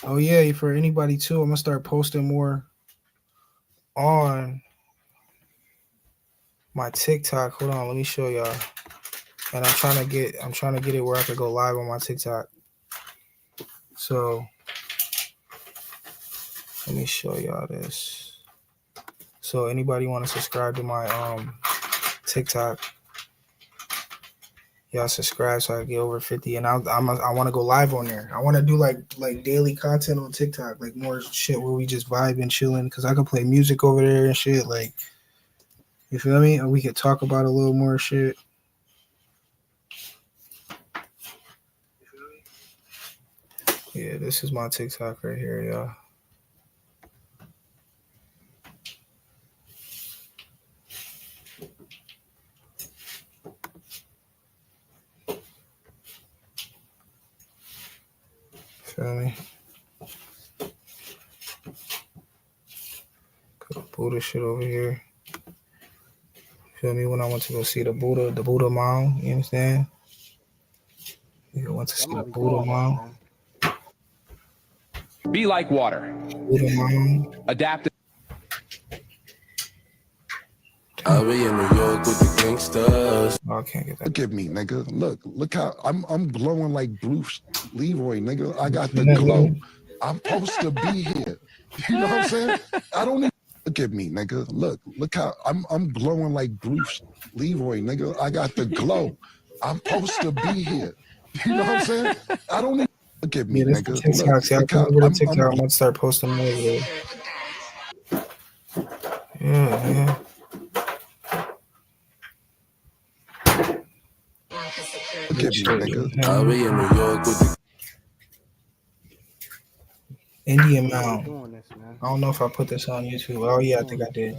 Oh yeah, for anybody too, I'm gonna start posting more on my TikTok. Hold on, let me show y'all. And I'm trying to get it where I could go live on my TikTok. So let me show y'all this. So anybody want to subscribe to my TikTok? Y'all subscribe so I get over 50, and I want to go live on there. I want to do like daily content on TikTok, like more shit where we just vibe and chilling, because I can play music over there and shit. Like, you feel me? And we could talk about a little more shit. Yeah, this is my TikTok right here, y'all. Feel me? Got Buddha shit over here. Feel me? When I went to go see the Buddha Mound, you understand? You went to see the Buddha Mound. Be like water. Buddha Mound. Adapt. I'll be in New York with the gangsters. Oh, I can't get that. Look at me, nigga. Look how I'm glowing like Bruce Leroy, nigga. I got the glow. I'm supposed to be here. You know what I'm saying? I don't even look at me, nigga. Look how I'm glowing like Bruce Leroy, nigga. I got the glow. I'm supposed to be here. You know what I'm saying? I don't even look at me, nigga. TikTok. See, I'm gonna start posting more of it. Yeah. Look at me, nigga. I'll be in New York with the Indian Mound. I don't know if I put this on YouTube. Oh yeah, I think I did.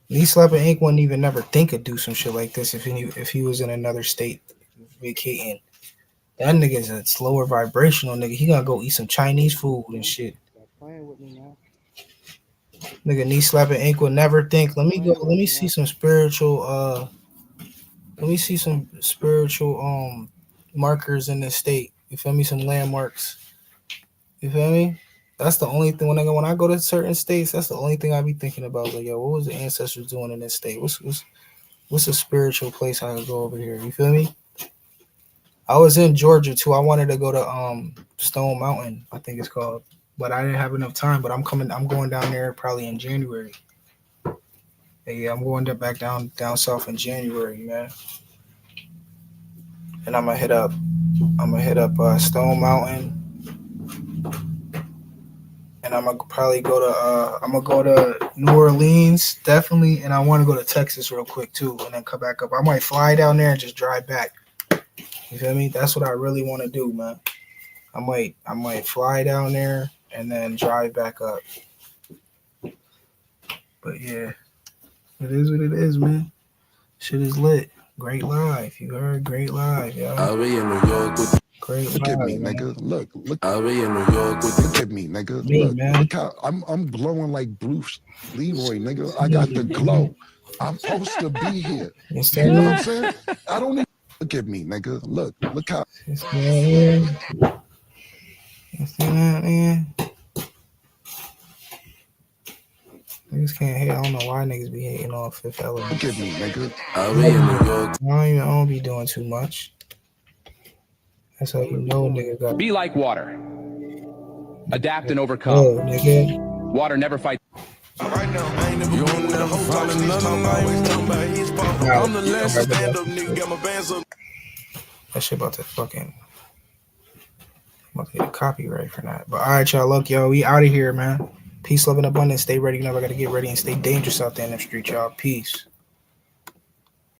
Knee Slapping Inc. wouldn't even never think of do some shit like this if he was in another state vacating. That nigga's a slower vibrational nigga. He gonna go eat some Chinese food and shit. Nigga, Knee Slapping Inc. would never think. Let me see some spiritual markers in this state. You feel me? Some landmarks. You feel me? That's the only thing when I go to certain states, that's the only thing I be thinking about. Like, yo, what was the ancestors doing in this state? What's a spiritual place I could go over here? You feel me? I was in Georgia too. I wanted to go to Stone Mountain, I think it's called. But I didn't have enough time. But I'm going down there probably in January. Yeah, I'm going back down south in January, man. And I'm gonna hit up Stone Mountain. And I'm gonna probably go to New Orleans, definitely. And I want to go to Texas real quick too, and then come back up. I might fly down there and just drive back. You feel me? That's what I really want to do, man. I might fly down there and then drive back up. But yeah, it is what it is, man. Shit is lit. Great live. You heard? Great live, yo. I'll be in New York with Great Look live, at me, man. nigga. Look. I'll be in New York with Look at me, nigga. Me, man. Look how I'm glowing like Bruce Leroy, nigga. I got the glow. I'm supposed to be here. You You know what I'm saying? I don't even look at me, nigga. Look how You see that, man? Niggas can't hate. I don't know why niggas be hating on Fifth Element. look at me, nigga. I'll be in New York. I don't be doing too much. That's how you know nigga got. Be like water. Adapt and overcome. Oh, nigga. Water never fights. You don't never fall in nothing like I'm the last stand up nigga, got my bands up. That shit about to fucking. I'm about to get a copyright for that. But all right, y'all. Look, yo, we out of here, man. Peace, love, and abundance. Stay ready. You know I gotta get ready and stay dangerous out there in the street, y'all. Peace.